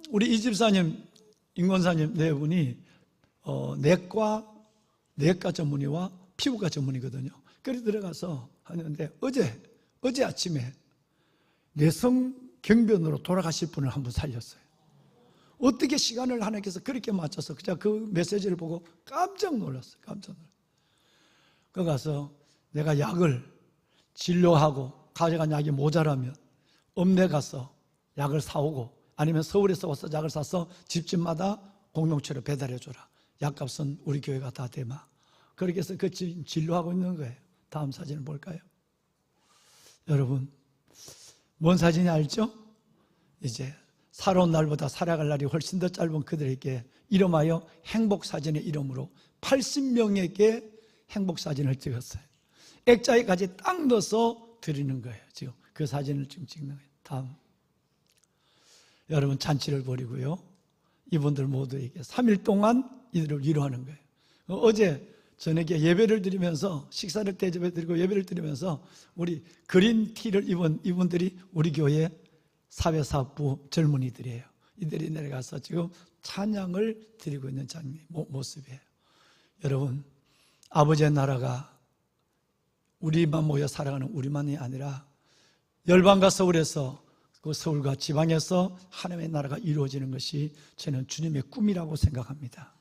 우리 이 집사님, 임권사님 네 분이 내과 전문의와 피부과 전문의거든요. 그래 들어가서 하는데 어제 아침에 내성 경변으로 돌아가실 분을 한 분 살렸어요. 어떻게 시간을 하나님께서 그렇게 맞춰서 그냥 그 메시지를 보고 깜짝 놀랐어요. 깜짝 놀랐어요. 그 가서 내가 약을 진료하고 가져간 약이 모자라면 읍내 가서 약을 사오고 아니면 서울에서 와서 약을 사서 집집마다 공동체로 배달해 줘라. 약값은 우리 교회가 다 대마. 그렇게 해서 그 진료하고 있는 거예요. 다음 사진을 볼까요? 여러분, 뭔 사진이 알죠? 이제 살아온 날보다 살아갈 날이 훨씬 더 짧은 그들에게 이름하여 행복사진의 이름으로 80명에게 행복사진을 찍었어요. 액자에까지 딱 넣어서 드리는 거예요. 지금 그 사진을 지금 찍는 거예요. 다음. 여러분, 잔치를 벌이고요. 이분들 모두에게 3일 동안 이들을 위로하는 거예요. 어제 저녁에 예배를 드리면서 식사를 대접해 드리고 예배를 드리면서 우리 그린티를 입은 이분들이 우리 교회 사회사업부 젊은이들이에요. 이들이 내려가서 지금 찬양을 드리고 있는 모습이에요. 여러분, 아버지의 나라가 우리만 모여 살아가는 우리만이 아니라 열방과 서울에서 그 서울과 지방에서 하나님의 나라가 이루어지는 것이 저는 주님의 꿈이라고 생각합니다.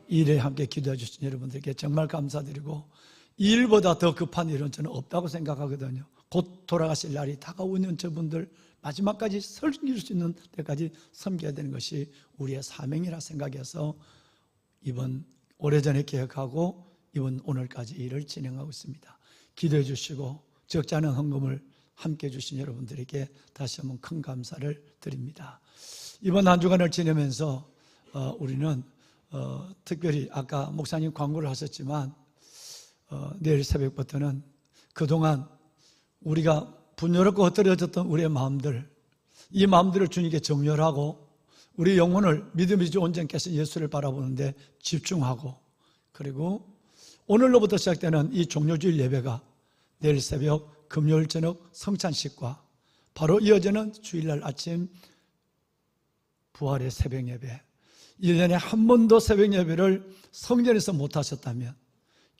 이 일에 함께 기도해 주신 여러분들께 정말 감사드리고 이 일보다 더 급한 일은 저는 없다고 생각하거든요. 곧 돌아가실 날이 다가오고 있는 저분들 마지막까지 섬길 수 있는 때까지 섬겨야 되는 것이 우리의 사명이라 생각해서 이번 오래전에 계획하고 이번 오늘까지 일을 진행하고 있습니다. 기도해 주시고 적지 않은 헌금을 함께 해주신 여러분들에게 다시 한번 큰 감사를 드립니다. 이번 한 주간을 지내면서 우리는 특별히 아까 목사님 광고를 하셨지만 내일 새벽부터는 그동안 우리가 분열하고 흩어졌던 우리의 마음들, 이 마음들을 주님께 정렬하고 우리 영혼을 믿음이 온전케 하신 예수를 바라보는데 집중하고, 그리고 오늘로부터 시작되는 이 종료주일 예배가 내일 새벽 금요일 저녁 성찬식과 바로 이어지는 주일날 아침 부활의 새벽 예배, 1년에 한 번도 새벽 예배를 성전에서 못 하셨다면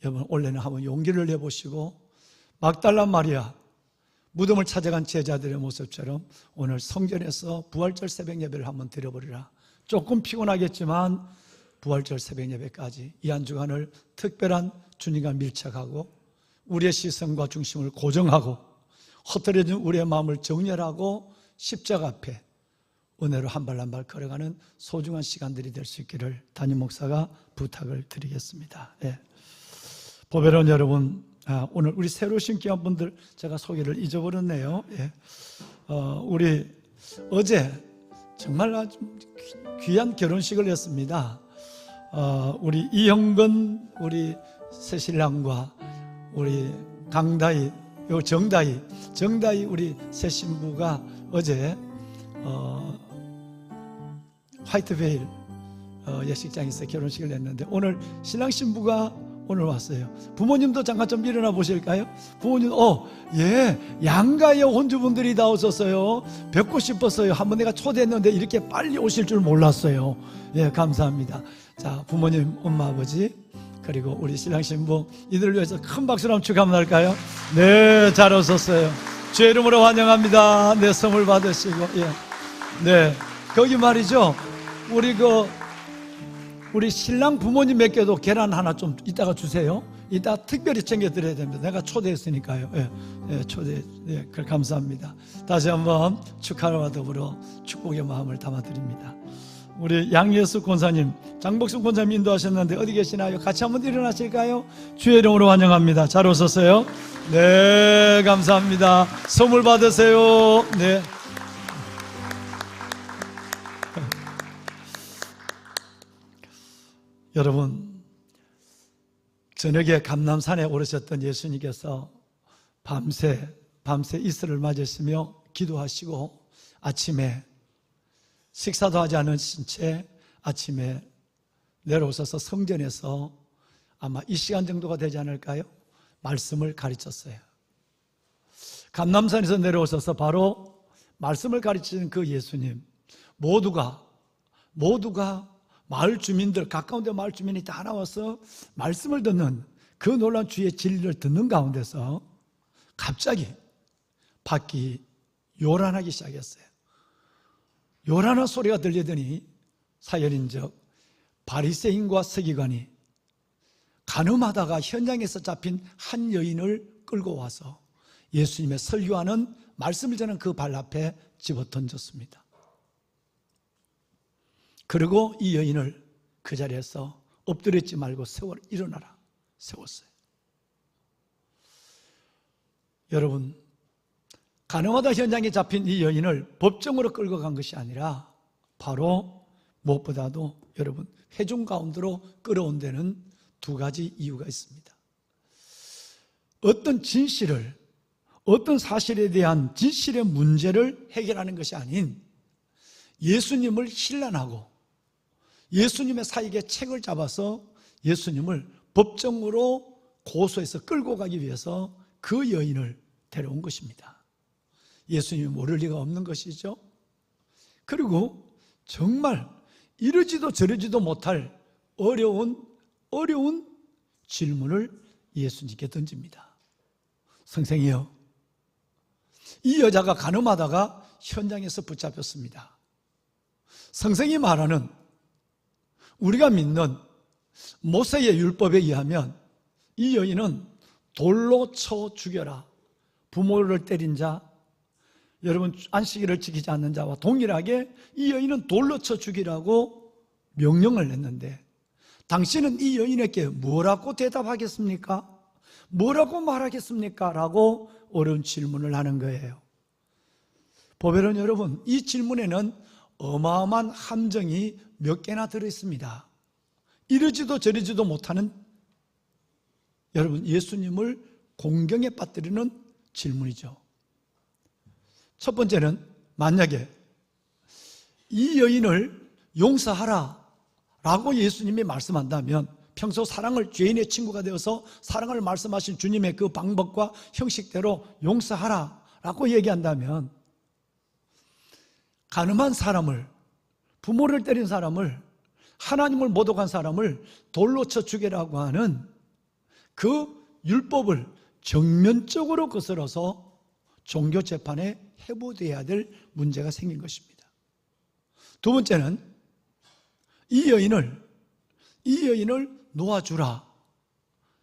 여러분 올해는 한번 용기를 내보시고 막달라 마리아 무덤을 찾아간 제자들의 모습처럼 오늘 성전에서 부활절 새벽 예배를 한번 드려보리라. 조금 피곤하겠지만 부활절 새벽 예배까지 이 한 주간을 특별한 주님과 밀착하고 우리의 시선과 중심을 고정하고 흩어진 우리의 마음을 정렬하고 십자가 앞에 은혜로 한 발 한 발 걸어가는 소중한 시간들이 될 수 있기를 담임 목사가 부탁을 드리겠습니다. 네. 보배로운 여러분, 오늘 우리 새로 오신 귀한 분들 제가 소개를 잊어버렸네요. 예. 우리 어제 정말 아주 귀한 결혼식을 했습니다. 우리 이형근 우리 새신랑과 우리 강다희, 정다희 우리 새 신부가 어제 화이트베일 예식장에서 결혼식을 했는데 오늘 신랑 신부가 오늘 왔어요. 부모님도 잠깐 좀 일어나 보실까요? 부모님, 양가의 혼주분들이 다 오셨어요. 뵙고 싶었어요. 한번 내가 초대했는데 이렇게 빨리 오실 줄 몰랐어요. 예, 감사합니다. 자, 부모님, 엄마, 아버지, 그리고 우리 신랑 신부, 이들을 위해서 큰 박수로 한번 축하 한번 할까요? 네, 잘 오셨어요. 주의 이름으로 환영합니다. 네, 선물 받으시고, 예. 네, 거기 말이죠. 우리 신랑 부모님에게도 계란 하나 좀 이따가 주세요. 이따 특별히 챙겨드려야 됩니다. 내가 초대했으니까요. 예, 감사합니다. 다시 한번 축하와 더불어 축복의 마음을 담아드립니다. 우리 양예수 권사님, 장복순 권사님 인도하셨는데 어디 계시나요? 같이 한번 일어나실까요? 주의 이름으로 환영합니다. 잘 오셨어요? 네, 감사합니다. 선물 받으세요. 네. 여러분, 저녁에 감람산에 오르셨던 예수님께서 밤새 이슬을 맞으시며 기도하시고 아침에 식사도 하지 않으신 채 아침에 내려오셔서 성전에서 아마 이 시간 정도가 되지 않을까요? 말씀을 가르쳤어요. 감람산에서 내려오셔서 바로 말씀을 가르치는 그 예수님, 모두가 마을 주민들, 가까운 데 마을 주민이 다 나와서 말씀을 듣는 그 놀라운 주의 진리를 듣는 가운데서 갑자기 밖이 요란하기 시작했어요. 요란한 소리가 들리더니 사열인적 바리새인과 서기관이 간음하다가 현장에서 잡힌 한 여인을 끌고 와서 예수님의 설교하는 말씀을 전하는 그 발 앞에 집어던졌습니다. 그리고 이 여인을 그 자리에서 엎드렸지 말고 일어나라 세웠어요. 여러분, 간음하다 현장에 잡힌 이 여인을 법정으로 끌고 간 것이 아니라 바로 무엇보다도 여러분 회중 가운데로 끌어온 데는 두 가지 이유가 있습니다. 어떤 진실을, 어떤 사실에 대한 진실의 문제를 해결하는 것이 아닌 예수님을 신란하고 예수님의 사익에 책을 잡아서 예수님을 법정으로 고소해서 끌고 가기 위해서 그 여인을 데려온 것입니다. 예수님이 모를 리가 없는 것이죠. 그리고 정말 이러지도 저러지도 못할 어려운 질문을 예수님께 던집니다. 선생이요, 이 여자가 간음하다가 현장에서 붙잡혔습니다. 선생이 말하는 우리가 믿는 모세의 율법에 의하면 이 여인은 돌로 쳐 죽여라, 부모를 때린 자, 여러분 안식일을 지키지 않는 자와 동일하게 이 여인은 돌로 쳐 죽이라고 명령을 냈는데 당신은 이 여인에게 뭐라고 대답하겠습니까? 뭐라고 말하겠습니까? 라고 어려운 질문을 하는 거예요. 보배론 여러분, 이 질문에는 어마어마한 함정이 몇 개나 들어있습니다. 이러지도 저러지도 못하는 여러분 예수님을 공경에 빠뜨리는 질문이죠. 첫 번째는 만약에 이 여인을 용서하라 라고 예수님이 말씀한다면 평소 사랑을, 죄인의 친구가 되어서 사랑을 말씀하신 주님의 그 방법과 형식대로 용서하라 라고 얘기한다면 간음한 사람을, 부모를 때린 사람을, 하나님을 모독한 사람을 돌로 쳐 죽이라고 하는 그 율법을 정면적으로 거슬러서 종교 재판에 해부돼야 될 문제가 생긴 것입니다. 두 번째는 이 여인을 놓아주라,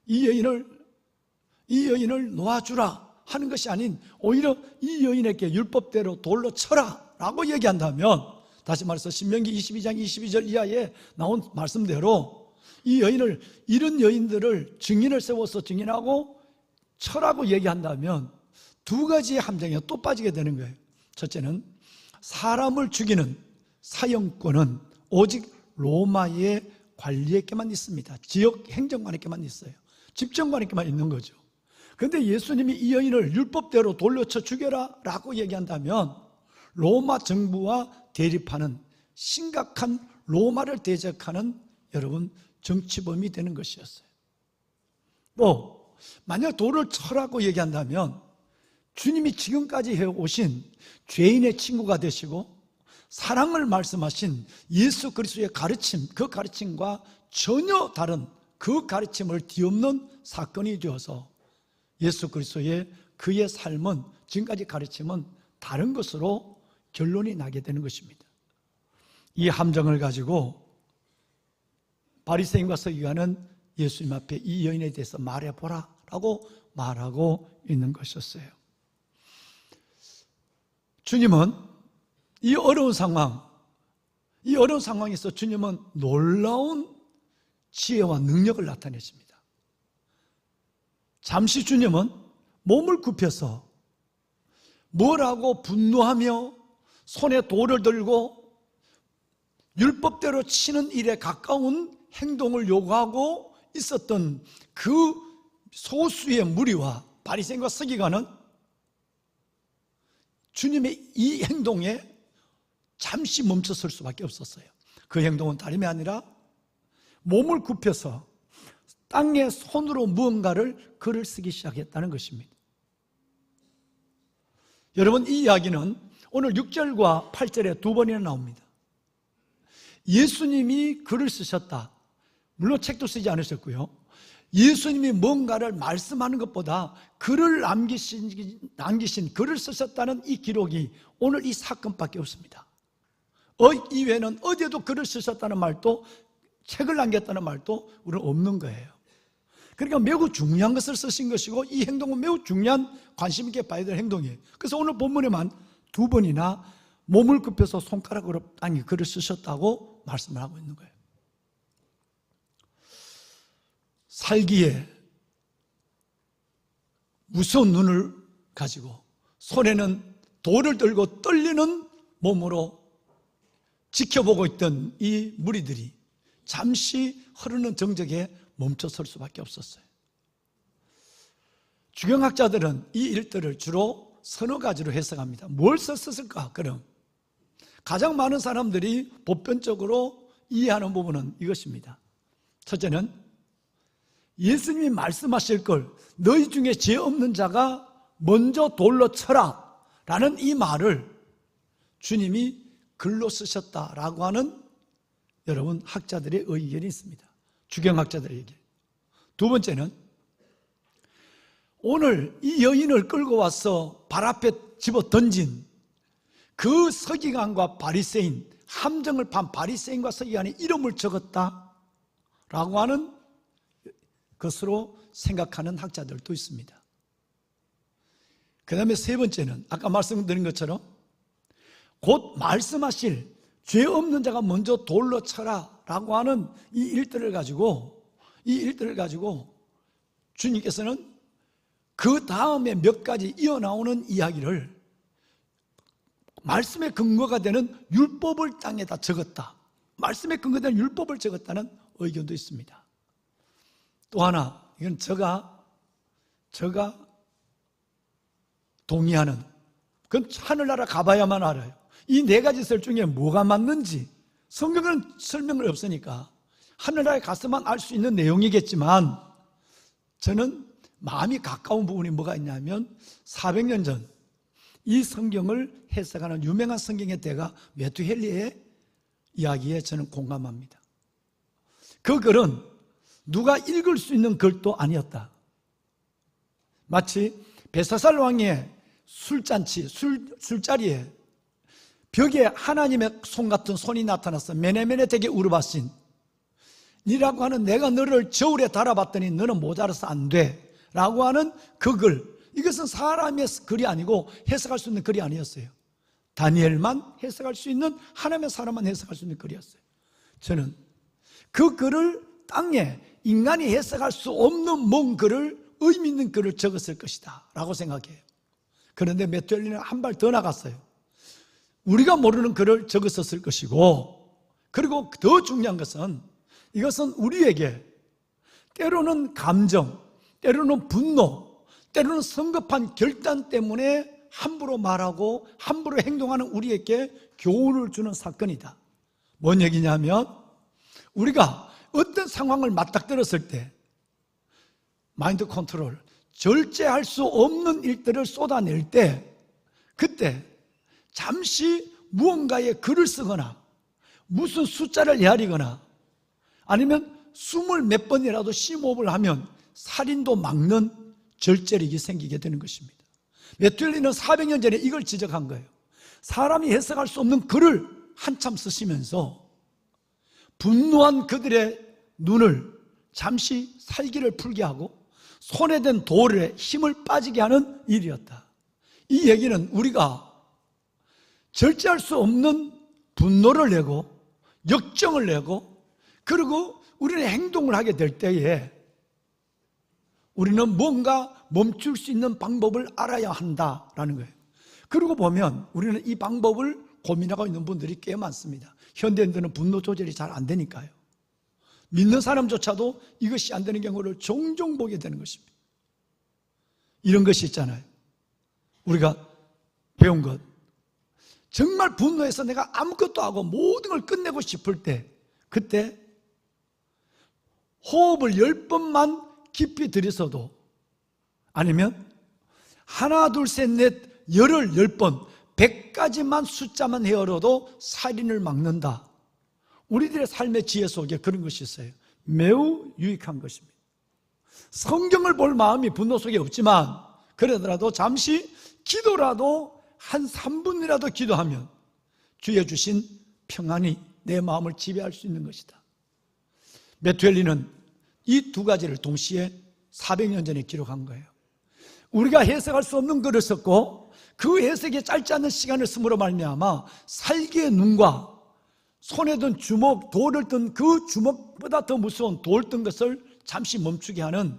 이 여인을 놓아주라 하는 것이 아닌 오히려 이 여인에게 율법대로 돌로 쳐라 라고 얘기한다면, 다시 말해서 신명기 22장 22절 이하에 나온 말씀대로 이 여인을, 이런 여인들을 증인을 세워서 증인하고 쳐라고 얘기한다면 두 가지의 함정에 또 빠지게 되는 거예요. 첫째는 사람을 죽이는 사형권은 오직 로마의 관리에게만 있습니다. 지역 행정관에게만 있어요. 집정관에게만 있는 거죠. 그런데 예수님이 이 여인을 율법대로 돌려쳐 죽여라 라고 얘기한다면 로마 정부와 대립하는 심각한 로마를 대적하는 여러분 정치범이 되는 것이었어요. 또 만약 돌을 쳐라고 얘기한다면 주님이 지금까지 해오신 죄인의 친구가 되시고 사랑을 말씀하신 예수 그리스도의 가르침, 그 가르침과 전혀 다른 그 가르침을 뒤엎는 사건이 되어서 예수 그리스도의 그의 삶은, 지금까지 가르침은 다른 것으로 결론이 나게 되는 것입니다. 이 함정을 가지고 바리새인과 서기관은 예수님 앞에 이 여인에 대해서 말해보라 라고 말하고 있는 것이었어요. 주님은 이 어려운 상황에서 주님은 놀라운 지혜와 능력을 나타내십니다. 잠시 주님은 몸을 굽혀서 뭐라고 분노하며 손에 돌을 들고 율법대로 치는 일에 가까운 행동을 요구하고 있었던 그 소수의 무리와 바리새인과 서기관은 주님의 이 행동에 잠시 멈춰설 수밖에 없었어요. 그 행동은 다름이 아니라 몸을 굽혀서 땅에 손으로 무언가를 글을 쓰기 시작했다는 것입니다. 여러분, 이 이야기는 오늘 6절과 8절에 두 번이나 나옵니다. 예수님이 글을 쓰셨다. 물론 책도 쓰지 않으셨고요. 예수님이 뭔가를 말씀하는 것보다 글을 남기신 글을 쓰셨다는 이 기록이 오늘 이 사건밖에 없습니다. 이외에는 어디에도 글을 쓰셨다는 말도, 책을 남겼다는 말도 우리는 없는 거예요. 그러니까 매우 중요한 것을 쓰신 것이고, 이 행동은 매우 중요한, 관심 있게 봐야 될 행동이에요. 그래서 오늘 본문에만 두 번이나 몸을 굽혀서 손가락으로 땅에 글을 쓰셨다고 말씀을 하고 있는 거예요. 살기에 무서운 눈을 가지고 손에는 돌을 들고 떨리는 몸으로 지켜보고 있던 이 무리들이 잠시 흐르는 정적에 멈춰설 수밖에 없었어요. 주경학자들은 이 일들을 주로 서너 가지로 해석합니다. 뭘 썼을까? 그럼 가장 많은 사람들이 보편적으로 이해하는 부분은 이것입니다. 첫째는 예수님이 말씀하실 걸 너희 중에 죄 없는 자가 먼저 돌로 쳐라 라는 이 말을 주님이 글로 쓰셨다라고 하는 여러분 학자들의 의견이 있습니다. 주경학자들의 의견. 두 번째는 오늘 이 여인을 끌고 와서 발 앞에 집어 던진 그 서기관과 바리새인, 함정을 판 바리새인과 서기관의 이름을 적었다라고 하는 것으로 생각하는 학자들도 있습니다. 그 다음에 세 번째는 아까 말씀드린 것처럼 곧 말씀하실 죄 없는 자가 먼저 돌로 쳐라 라고 하는 이 일들을 가지고 주님께서는 그 다음에 몇 가지 이어나오는 이야기를 말씀의 근거가 되는 율법을 땅에다 적었다. 말씀의 근거되는 율법을 적었다는 의견도 있습니다. 또 하나, 이건 제가 동의하는, 그건 하늘나라 가봐야만 알아요. 이 네 가지 설 중에 뭐가 맞는지 성경은 설명을 없으니까 하늘나라에 가서만 알 수 있는 내용이겠지만, 저는 마음이 가까운 부분이 뭐가 있냐면 400년 전 이 성경을 해석하는 유명한 성경의 대가 메투헬리의 이야기에 저는 공감합니다. 그 글은 누가 읽을 수 있는 글도 아니었다. 마치 벨사살 왕의 술잔치, 술자리에 벽에 하나님의 손 같은 손이 나타나서 메네메네 되게 우르바신 니라고 하는 내가 너를 저울에 달아봤더니 너는 모자라서 안 돼 라고 하는 그 글, 이것은 사람의 글이 아니고 해석할 수 있는 글이 아니었어요. 다니엘만 해석할 수 있는, 하나님의 사람만 해석할 수 있는 글이었어요. 저는 그 글을 땅에 인간이 해석할 수 없는 먼 글을, 의미 있는 글을 적었을 것이다 라고 생각해요. 그런데 메투엘리는 한 발 더 나갔어요. 우리가 모르는 글을 적었었을 것이고, 그리고 더 중요한 것은 이것은 우리에게 때로는 감정, 때로는 분노, 때로는 성급한 결단 때문에 함부로 말하고 함부로 행동하는 우리에게 교훈을 주는 사건이다. 뭔 얘기냐면 우리가 어떤 상황을 맞닥뜨렸을 때 마인드 컨트롤, 절제할 수 없는 일들을 쏟아낼 때, 그때 잠시 무언가에 글을 쓰거나 무슨 숫자를 헤아리거나 아니면 숨을 몇 번이라도 심호흡을 하면 살인도 막는 절제력이 생기게 되는 것입니다. 메투엘리는 400년 전에 이걸 지적한 거예요. 사람이 해석할 수 없는 글을 한참 쓰시면서 분노한 그들의 눈을 잠시 살기를 풀게 하고 손에 든 돌에 힘을 빠지게 하는 일이었다. 이 얘기는 우리가 절제할 수 없는 분노를 내고 역정을 내고 그리고 우리는 행동을 하게 될 때에 우리는 뭔가 멈출 수 있는 방법을 알아야 한다라는 거예요. 그러고 보면 우리는 이 방법을 고민하고 있는 분들이 꽤 많습니다. 현대인들은 분노 조절이 잘 안 되니까요. 믿는 사람조차도 이것이 안 되는 경우를 종종 보게 되는 것입니다. 이런 것이 있잖아요. 우리가 배운 것. 정말 분노해서 내가 아무것도 하고 모든 걸 끝내고 싶을 때, 그때 호흡을 10번만 깊이 들이서도, 아니면 하나 둘 셋 넷 열을 10번 100가지만 숫자만 헤어려도 살인을 막는다. 우리들의 삶의 지혜 속에 그런 것이 있어요. 매우 유익한 것입니다. 성경을 볼 마음이 분노 속에 없지만 그러더라도 잠시 기도라도 한 3분이라도 기도하면 주의 주신 평안이 내 마음을 지배할 수 있는 것이다. 메투엘리는 이 두 가지를 동시에 400년 전에 기록한 거예요. 우리가 해석할 수 없는 글을 썼고 그 해석에 짧지 않은 시간을 쓰므로 말미암아 살기의 눈과 손에 든 주먹, 돌을 든 그 주먹보다 더 무서운 돌 든 것을 잠시 멈추게 하는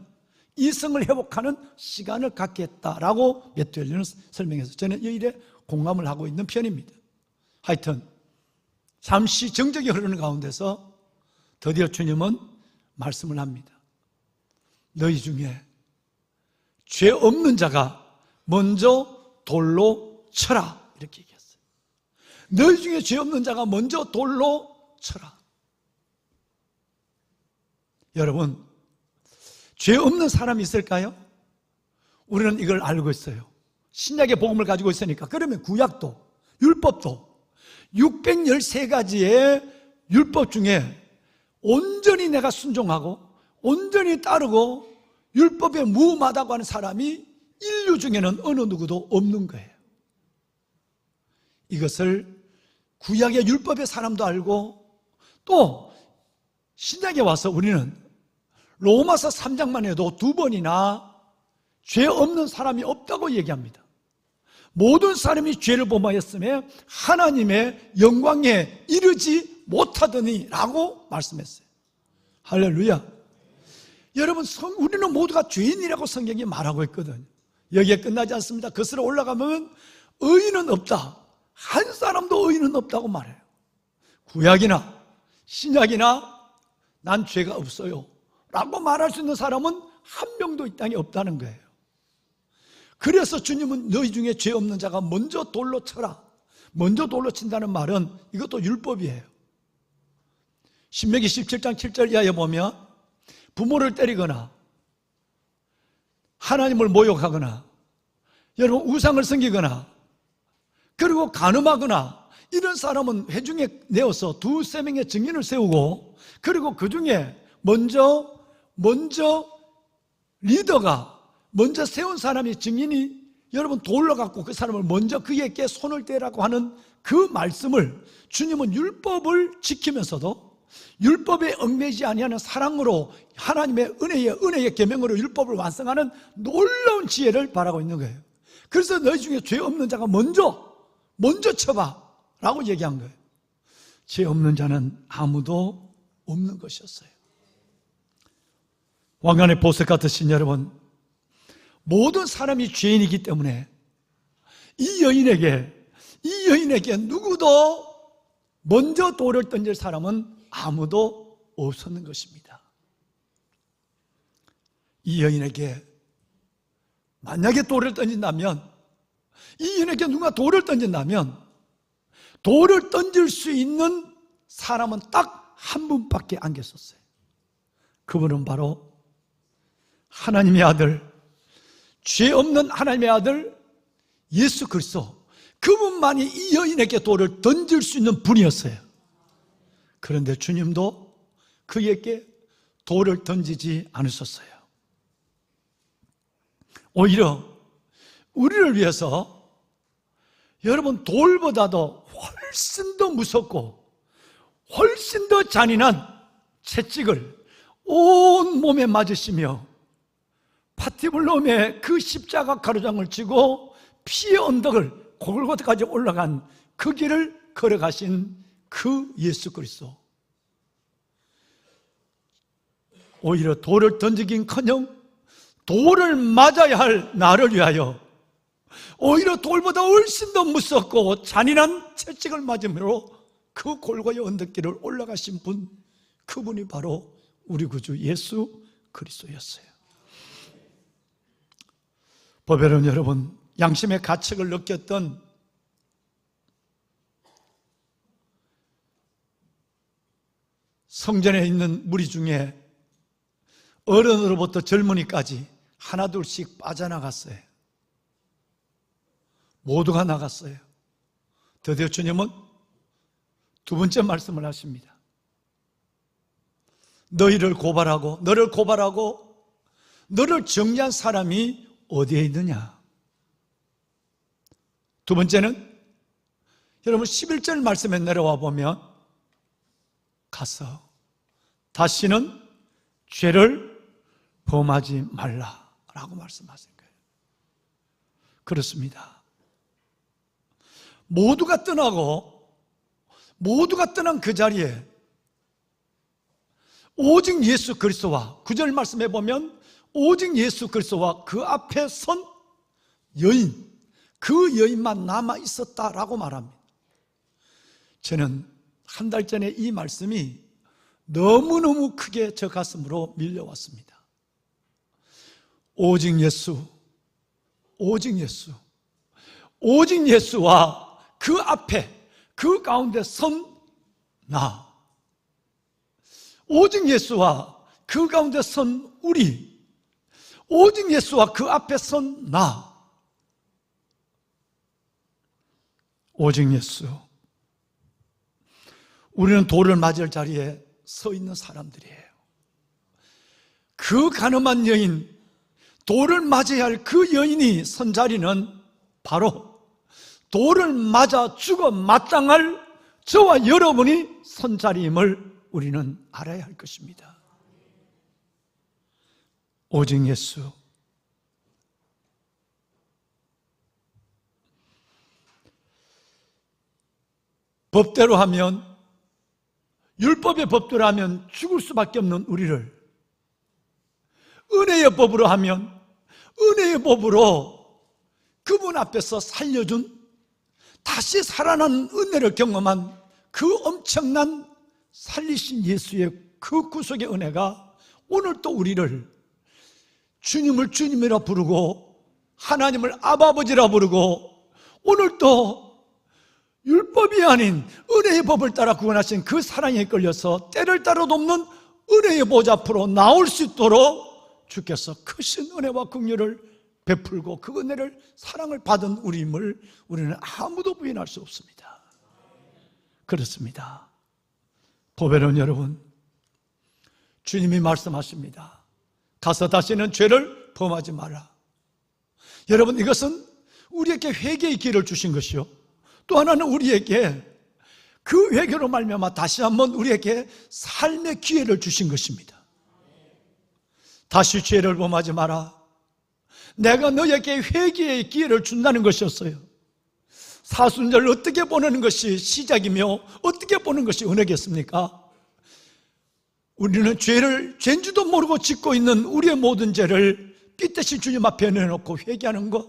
이성을 회복하는 시간을 갖게 했다라고 메투엘리는 설명해서 저는 이 일에 공감을 하고 있는 편입니다. 하여튼 잠시 정적이 흐르는 가운데서 드디어 주님은 말씀을 합니다. 너희 중에 죄 없는 자가 먼저 돌로 쳐라, 이렇게 얘기했어요. 너희 중에 죄 없는 자가 먼저 돌로 쳐라. 여러분, 죄 없는 사람이 있을까요? 우리는 이걸 알고 있어요. 신약의 복음을 가지고 있으니까. 그러면 구약도, 율법도 613가지의 율법 중에 온전히 내가 순종하고 온전히 따르고 율법에 무음하다고 하는 사람이 인류 중에는 어느 누구도 없는 거예요. 이것을 구약의 율법의 사람도 알고 또 신약에 와서 우리는 로마서 3장만 해도 2번이나 죄 없는 사람이 없다고 얘기합니다. 모든 사람이 죄를 범하였으며 하나님의 영광에 이르지 못하더니 라고 말씀했어요. 할렐루야. 여러분, 우리는 모두가 죄인이라고 성경이 말하고 있거든요. 여기에 끝나지 않습니다. 거슬러 올라가면 의인은 없다, 한 사람도 의인은 없다고 말해요. 구약이나 신약이나 난 죄가 없어요 라고 말할 수 있는 사람은 한 명도 이 땅에 없다는 거예요. 그래서 주님은 너희 중에 죄 없는 자가 먼저 돌로 쳐라. 먼저 돌로 친다는 말은 이것도 율법이에요. 신명기 17장 7절 이하에 보면 부모를 때리거나 하나님을 모욕하거나 여러분 우상을 섬기거나 그리고 간음하거나 이런 사람은 회중에 내어서 2-3명의 증인을 세우고 그리고 그 중에 먼저 리더가 먼저 세운 사람이 증인이 여러분 돌로 갖고 그 사람을 먼저 그에게 손을 떼라고 하는 그 말씀을 주님은 율법을 지키면서도 율법에 얽매이지 아니하는 사랑으로 하나님의 은혜의 계명으로 율법을 완성하는 놀라운 지혜를 바라고 있는 거예요. 그래서 너희 중에 죄 없는 자가 먼저 쳐봐 라고 얘기한 거예요. 죄 없는 자는 아무도 없는 것이었어요. 왕관의 보석 같으신 여러분, 모든 사람이 죄인이기 때문에 이 여인에게 누구도 먼저 돌을 던질 사람은 아무도 없었는 것입니다. 이 여인에게 만약에 돌을 던진다면, 이 여인에게 누가 돌을 던진다면 돌을 던질 수 있는 사람은 딱 한 분밖에 안 계셨어요. 그분은 바로 하나님의 아들, 죄 없는 하나님의 아들 예수 그리스도, 그분만이 이 여인에게 돌을 던질 수 있는 분이었어요. 그런데 주님도 그에게 돌을 던지지 않으셨어요. 오히려 우리를 위해서 여러분 돌보다도 훨씬 더 무섭고 훨씬 더 잔인한 채찍을 온 몸에 맞으시며 파티불롬의 그 십자가 가로장을 지고 피의 언덕을 골고다까지 올라간 그 길을 걸어가신 그 예수 그리스도, 오히려 돌을 던지긴커녕 돌을 맞아야 할 나를 위하여 오히려 돌보다 훨씬 더 무섭고 잔인한 채찍을 맞음으로 그 골고의 언덕길을 올라가신 분, 그분이 바로 우리 구주 예수 그리스도였어요. 보배로운 여러분, 양심의 가책을 느꼈던 성전에 있는 무리 중에 어른으로부터 젊은이까지 하나둘씩 빠져나갔어요. 모두가 나갔어요. 드디어 주님은 두 번째 말씀을 하십니다. 너를 고발하고 너를 정죄한 사람이 어디에 있느냐? 두 번째는 여러분 11절 말씀에 내려와 보면 가서 다시는 죄를 범하지 말라라고 말씀하신 거예요. 그렇습니다. 모두가 떠난 그 자리에 오직 예수 그리스도와 9절 말씀해 보면 오직 예수 그리스도와 그 앞에 선 여인, 그 여인만 남아 있었다라고 말합니다. 저는 한 달 전에 이 말씀이 너무너무 크게 저 가슴으로 밀려왔습니다. 오직 예수와 그 앞에 그 가운데 선 나, 오직 예수와 그 가운데 선 우리, 오직 예수와 그 앞에 선 나, 오직 예수. 우리는 돌을 맞을 자리에 서 있는 사람들이에요. 그 가늠한 여인, 돌을 맞아야 할 그 여인이 선 자리는 바로 돌을 맞아 죽어 마땅할 저와 여러분이 선 자리임을 우리는 알아야 할 것입니다. 오직 예수. 법대로 하면, 율법의 법대로 하면 죽을 수밖에 없는 우리를 은혜의 법으로 하면 은혜의 법으로 그분 앞에서 살려준, 다시 살아나는 은혜를 경험한 그 엄청난 살리신 예수의 그 구속의 은혜가 오늘 또 우리를 주님을 주님이라 부르고 하나님을 아버지라 부르고 오늘 또 율법이 아닌 은혜의 법을 따라 구원하신 그 사랑에 끌려서 때를 따라 돕는 은혜의 보좌 앞으로 나올 수 있도록 주께서 크신 은혜와 긍휼을 베풀고 그 은혜를 사랑을 받은 우리임을 우리는 아무도 부인할 수 없습니다. 그렇습니다. 보배로운 여러분, 주님이 말씀하십니다. 가서 다시는 죄를 범하지 마라. 여러분, 이것은 우리에게 회개의 길을 주신 것이요, 또 하나는 우리에게 그 회개로 말미암아 다시 한번 우리에게 삶의 기회를 주신 것입니다. 다시 죄를 범하지 마라. 내가 너에게 회개의 기회를 준다는 것이었어요. 사순절을 어떻게 보내는 것이 시작이며 어떻게 보는 것이 은혜겠습니까? 우리는 죄인 줄도 모르고 짓고 있는 우리의 모든 죄를 삐끗이 주님 앞에 내놓고 회개하는 것,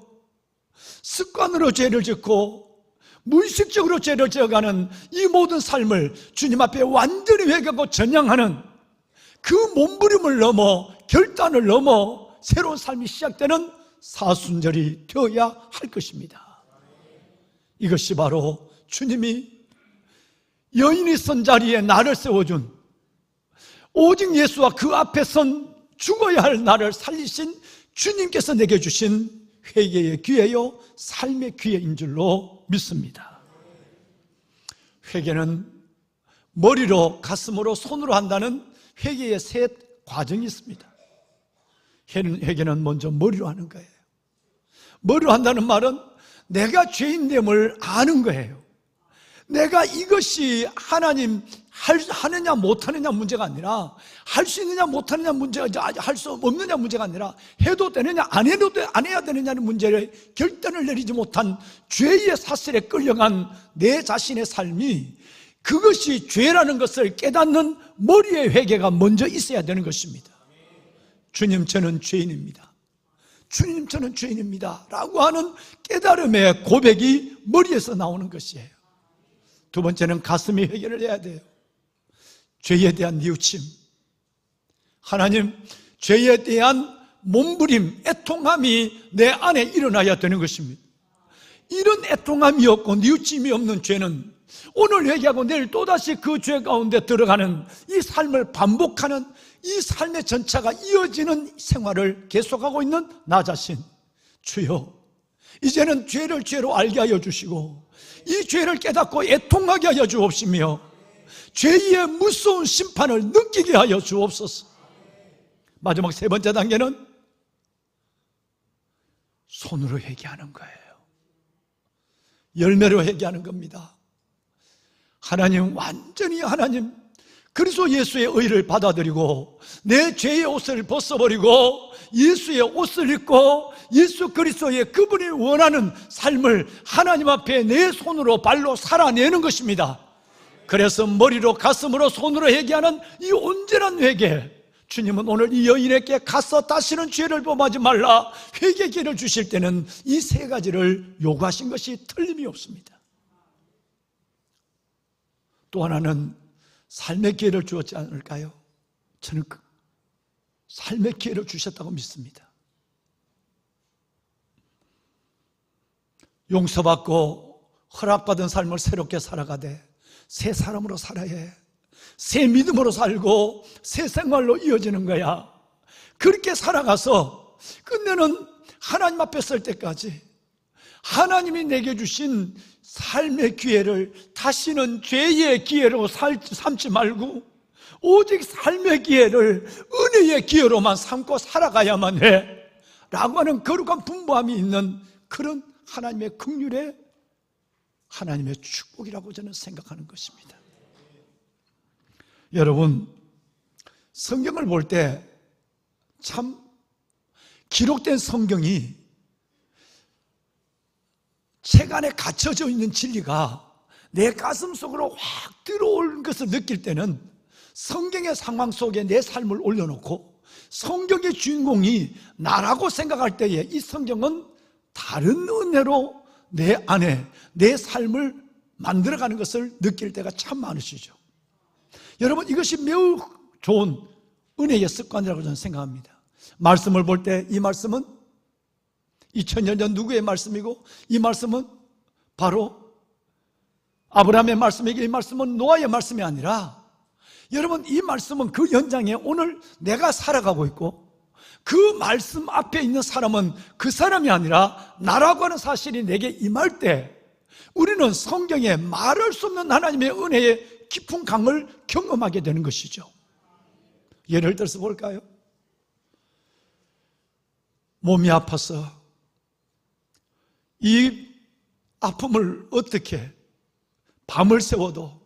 습관으로 죄를 짓고 무의식적으로 죄를 지어가는 이 모든 삶을 주님 앞에 완전히 회개하고 전향하는 그 몸부림을 넘어, 결단을 넘어 새로운 삶이 시작되는 사순절이 되어야 할 것입니다. 이것이 바로 주님이 여인이 선 자리에 나를 세워준, 오직 예수와 그 앞에 선 죽어야 할 나를 살리신 주님께서 내게 주신 회개의 기회요, 삶의 기회인 줄로 믿습니다. 회개는 머리로, 가슴으로, 손으로 한다는 회개의 세 과정이 있습니다. 회개는 먼저 머리로 하는 거예요. 머리로 한다는 말은 내가 죄인됨을 아는 거예요. 내가 이것이 하나님 하느냐 못하느냐 문제가 아니라, 할 수 있느냐 못하느냐 문제가, 할 수 없느냐 문제가 아니라, 해도 되느냐 안 해야 되느냐는 문제를 결단을 내리지 못한 죄의 사슬에 끌려간 내 자신의 삶이, 그것이 죄라는 것을 깨닫는 머리의 회개가 먼저 있어야 되는 것입니다. 주님, 저는 죄인입니다. 주님, 저는 죄인입니다 라고 하는 깨달음의 고백이 머리에서 나오는 것이에요. 두 번째는 가슴이 회개를 해야 돼요. 죄에 대한 뉘우침, 하나님, 죄에 대한 몸부림, 애통함이 내 안에 일어나야 되는 것입니다. 이런 애통함이 없고 뉘우침이 없는 죄는 오늘 회개하고 내일 또다시 그 죄 가운데 들어가는 이 삶을 반복하는 이 삶의 전차가 이어지는 생활을 계속하고 있는 나 자신. 주여, 이제는 죄를 죄로 알게 하여 주시고 이 죄를 깨닫고 애통하게 하여 주옵시며 죄의 무서운 심판을 느끼게 하여 주옵소서. 마지막 세 번째 단계는 손으로 회개하는 거예요. 열매로 회개하는 겁니다. 하나님, 완전히 하나님 그리스도 예수의 의를 받아들이고 내 죄의 옷을 벗어버리고 예수의 옷을 입고 예수 그리스도의 그분이 원하는 삶을 하나님 앞에 내 손으로 발로 살아내는 것입니다. 그래서 머리로 가슴으로 손으로 회개하는 이 온전한 회개, 주님은 오늘 이 여인에게 가서 다시는 죄를 범하지 말라 회개 기회를 주실 때는 이 세 가지를 요구하신 것이 틀림이 없습니다. 또 하나는 삶의 기회를 주었지 않을까요? 저는 삶의 기회를 주셨다고 믿습니다. 용서받고 허락받은 삶을 새롭게 살아가되 새 사람으로 살아야 해. 새 믿음으로 살고 새 생활로 이어지는 거야. 그렇게 살아가서 끝내는 하나님 앞에 설 때까지 하나님이 내게 주신 삶의 기회를 다시는 죄의 기회로 삼지 말고 오직 삶의 기회를 은혜의 기회로만 삼고 살아가야만 해 라고 하는 거룩한 분부함이 있는 그런 하나님의 긍휼의 하나님의 축복이라고 저는 생각하는 것입니다. 여러분, 성경을 볼 때 참 기록된 성경이 책 안에 갇혀져 있는 진리가 내 가슴 속으로 확 들어올 것을 느낄 때는 성경의 상황 속에 내 삶을 올려놓고 성경의 주인공이 나라고 생각할 때에 이 성경은 다른 은혜로 내 안에 내 삶을 만들어가는 것을 느낄 때가 참 많으시죠. 여러분, 이것이 매우 좋은 은혜의 습관이라고 저는 생각합니다. 말씀을 볼 때 이 말씀은 2000년 전 누구의 말씀이고 이 말씀은 바로 아브라함의 말씀이고 이 말씀은 노아의 말씀이 아니라 여러분, 이 말씀은 그 연장에 오늘 내가 살아가고 있고 그 말씀 앞에 있는 사람은 그 사람이 아니라 나라고 하는 사실이 내게 임할 때 우리는 성경에 말할 수 없는 하나님의 은혜의 깊은 강을 경험하게 되는 것이죠. 예를 들어서 볼까요? 몸이 아파서 이 아픔을 어떻게 밤을 새워도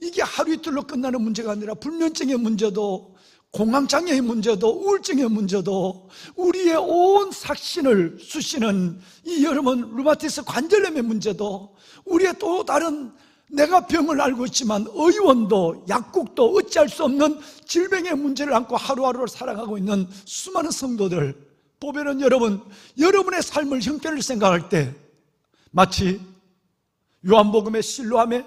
이게 하루 이틀로 끝나는 문제가 아니라 불면증의 문제도 공황장애의 문제도 우울증의 문제도 우리의 온 삭신을 쑤시는 이 여러분 루마티스 관절염의 문제도 우리의 또 다른 내가 병을 알고 있지만 의원도 약국도 어찌할 수 없는 질병의 문제를 안고 하루하루를 살아가고 있는 수많은 성도들 보면은 여러분의 삶을 형편을 생각할 때 마치 요한복음의 실로암에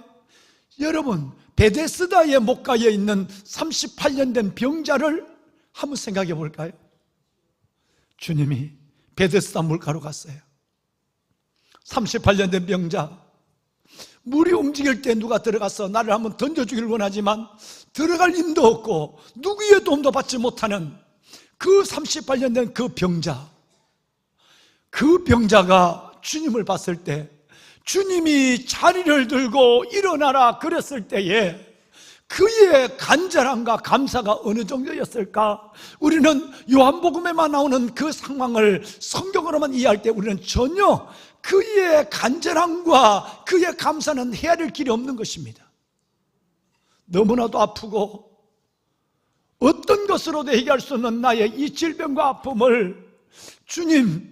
여러분 베데스다의 목가에 있는 38년 된 병자를 한번 생각해 볼까요? 주님이 베데스다 물가로 갔어요. 38년 된 병자, 물이 움직일 때 누가 들어가서 나를 한번 던져주길 원하지만 들어갈 힘도 없고 누구의 도움도 받지 못하는 그 38년 된 그 병자, 그 병자가 주님을 봤을 때 주님이 자리를 들고 일어나라 그랬을 때에 그의 간절함과 감사가 어느 정도였을까? 우리는 요한복음에만 나오는 그 상황을 성경으로만 이해할 때 우리는 전혀 그의 간절함과 그의 감사는 헤아릴 길이 없는 것입니다. 너무나도 아프고 어떤 것으로도 해결할 수 없는 나의 이 질병과 아픔을 주님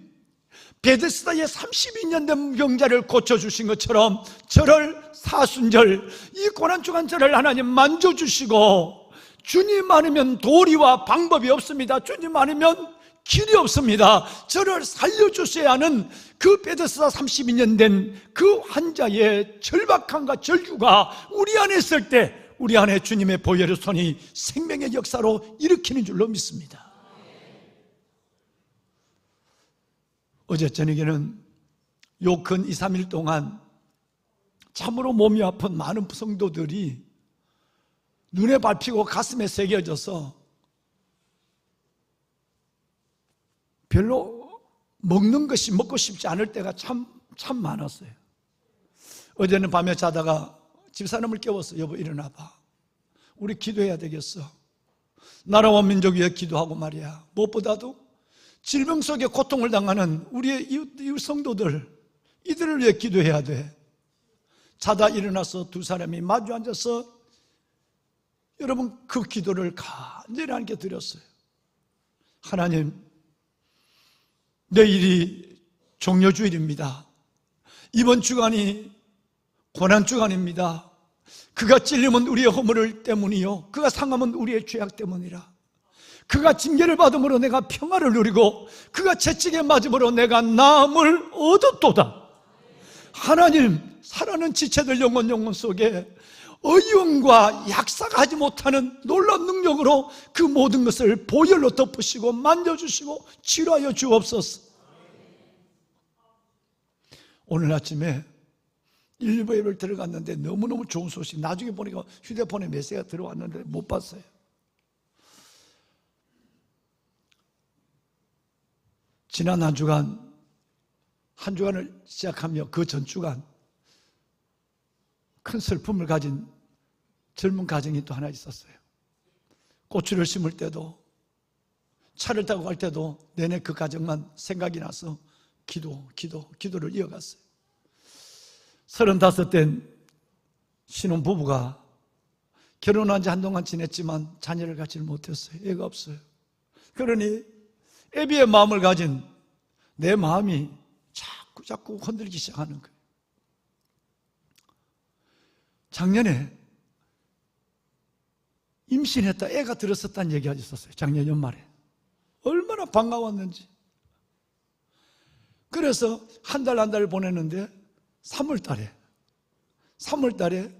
베데스다의 32년 된 병자를 고쳐주신 것처럼 저를 사순절 이 고난주간절을 하나님 만져주시고 주님 아니면 도리와 방법이 없습니다. 주님 아니면 길이 없습니다. 저를 살려주셔야 하는 그 베데스다 32년 된 그 환자의 절박함과 절규가 우리 안에 있을 때 우리 안에 주님의 보혈의 손이 생명의 역사로 일으키는 줄로 믿습니다. 어제 저녁에는 요 근 2, 3일 동안 참으로 몸이 아픈 많은 성도들이 눈에 밟히고 가슴에 새겨져서 별로 먹는 것이 먹고 싶지 않을 때가 참 많았어요. 어제는 밤에 자다가 집사람을 깨웠어. 여보 일어나봐. 우리 기도해야 되겠어. 나라와 민족 위해 기도하고 말이야. 무엇보다도 질병 속에 고통을 당하는 우리의 이웃 성도들, 이들을 위해 기도해야 돼. 자다 일어나서 두 사람이 마주 앉아서 여러분 그 기도를 간절히 하나님께 드렸어요. 하나님, 내일이 종려주일입니다. 이번 주간이 고난주간입니다. 그가 찔림은 우리의 허물 때문이요, 그가 상함은 우리의 죄악 때문이라. 그가 징계를 받음으로 내가 평화를 누리고 그가 채찍에 맞음으로 내가 나음을 얻었도다. 하나님, 살아는 지체들 영혼 속에 의용과 약사가 하지 못하는 놀라운 능력으로 그 모든 것을 보혈로 덮으시고 만져주시고 치료하여 주옵소서. 오늘 아침에 일부 예배를 들어갔는데 너무너무 좋은 소식, 나중에 보니까 휴대폰에 메시지가 들어왔는데 못 봤어요. 지난 한 주간을 시작하며 그 전 주간 큰 슬픔을 가진 젊은 가정이 또 하나 있었어요. 고추를 심을 때도 차를 타고 갈 때도 내내 그 가정만 생각이 나서 기도를 이어갔어요. 35된 신혼부부가 결혼한 지 한동안 지냈지만 자녀를 갖지를 못했어요. 애가 없어요. 그러니 애비의 마음을 가진 내 마음이 자꾸 흔들리기 시작하는 거예요. 작년에 임신했다, 애가 들었었다는 얘기가 있었어요. 작년 연말에. 얼마나 반가웠는지. 그래서 한 달 보냈는데 3월 달에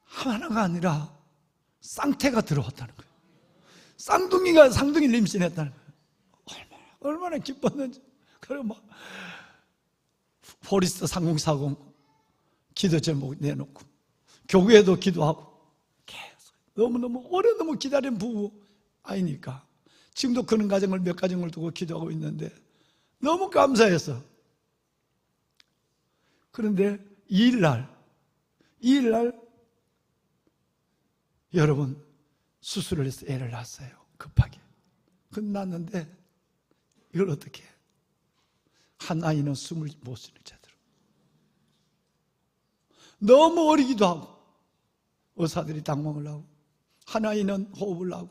하나가 아니라 쌍태가 들어왔다는 거예요. 쌍둥이를 임신했다는 거예요. 얼마나 기뻤는지. 그래 포리스트 3040 기도 제목 내놓고 교회에도 기도하고 계속 너무너무 오래 기다린 부부 아이니까 지금도 그런 가정을 몇 가정을 두고 기도하고 있는데 너무 감사해서. 그런데 2일날 여러분 수술을 해서 애를 낳았어요. 급하게. 낳았는데 이걸 어떻게 해? 한 아이는 숨을 못 쉬는 제대로. 너무 어리기도 하고 의사들이 당황을 하고 한 아이는 호흡을 하고.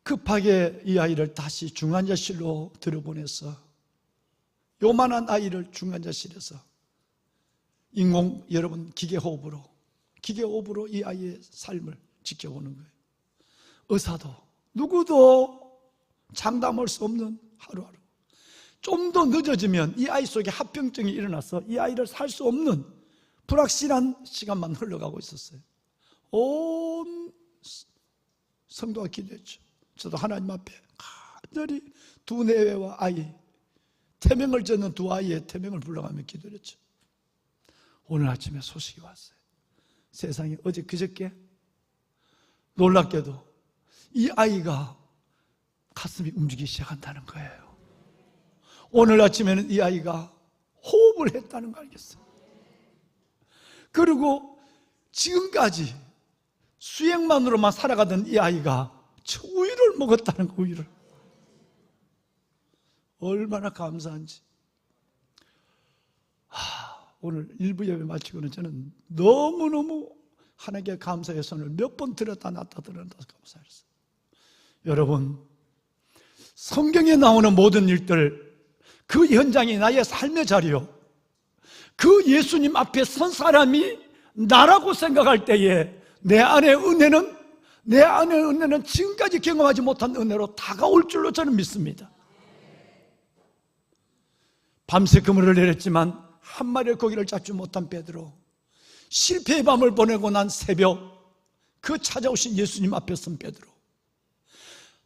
급하게 이 아이를 다시 중환자실로 들여보내서 요만한 아이를 중환자실에서 여러분 기계호흡으로 이 아이의 삶을 지켜보는 거예요. 의사도 누구도 장담할 수 없는 하루하루. 좀 더 늦어지면 이 아이 속에 합병증이 일어나서 이 아이를 살 수 없는 불확실한 시간만 흘러가고 있었어요. 온 성도가 기도했죠. 저도 하나님 앞에 간절히 두 내외와 아이, 태명을 젓는 두 아이의 태명을 불러가며 기도했죠. 오늘 아침에 소식이 왔어요. 세상에 어제 그저께 놀랍게도 이 아이가 가슴이 움직이기 시작한다는 거예요. 오늘 아침에는 이 아이가 호흡을 했다는 거 알겠어요. 그리고 지금까지 수액만으로만 살아가던 이 아이가 우유를 먹었다는 거, 우유를. 얼마나 감사한지. 오늘 일부 예배 마치고는 저는 너무너무 하나님께 감사의 손을 몇 번 들었다 놨다 감사했어요. 여러분, 성경에 나오는 모든 일들, 그 현장이 나의 삶의 자리요, 그 예수님 앞에 선 사람이 나라고 생각할 때에 내 안의 은혜는 지금까지 경험하지 못한 은혜로 다가올 줄로 저는 믿습니다. 밤새 그물을 내렸지만 한 마리의 고기를 잡지 못한 베드로, 실패의 밤을 보내고 난 새벽 그 찾아오신 예수님 앞에 선 베드로,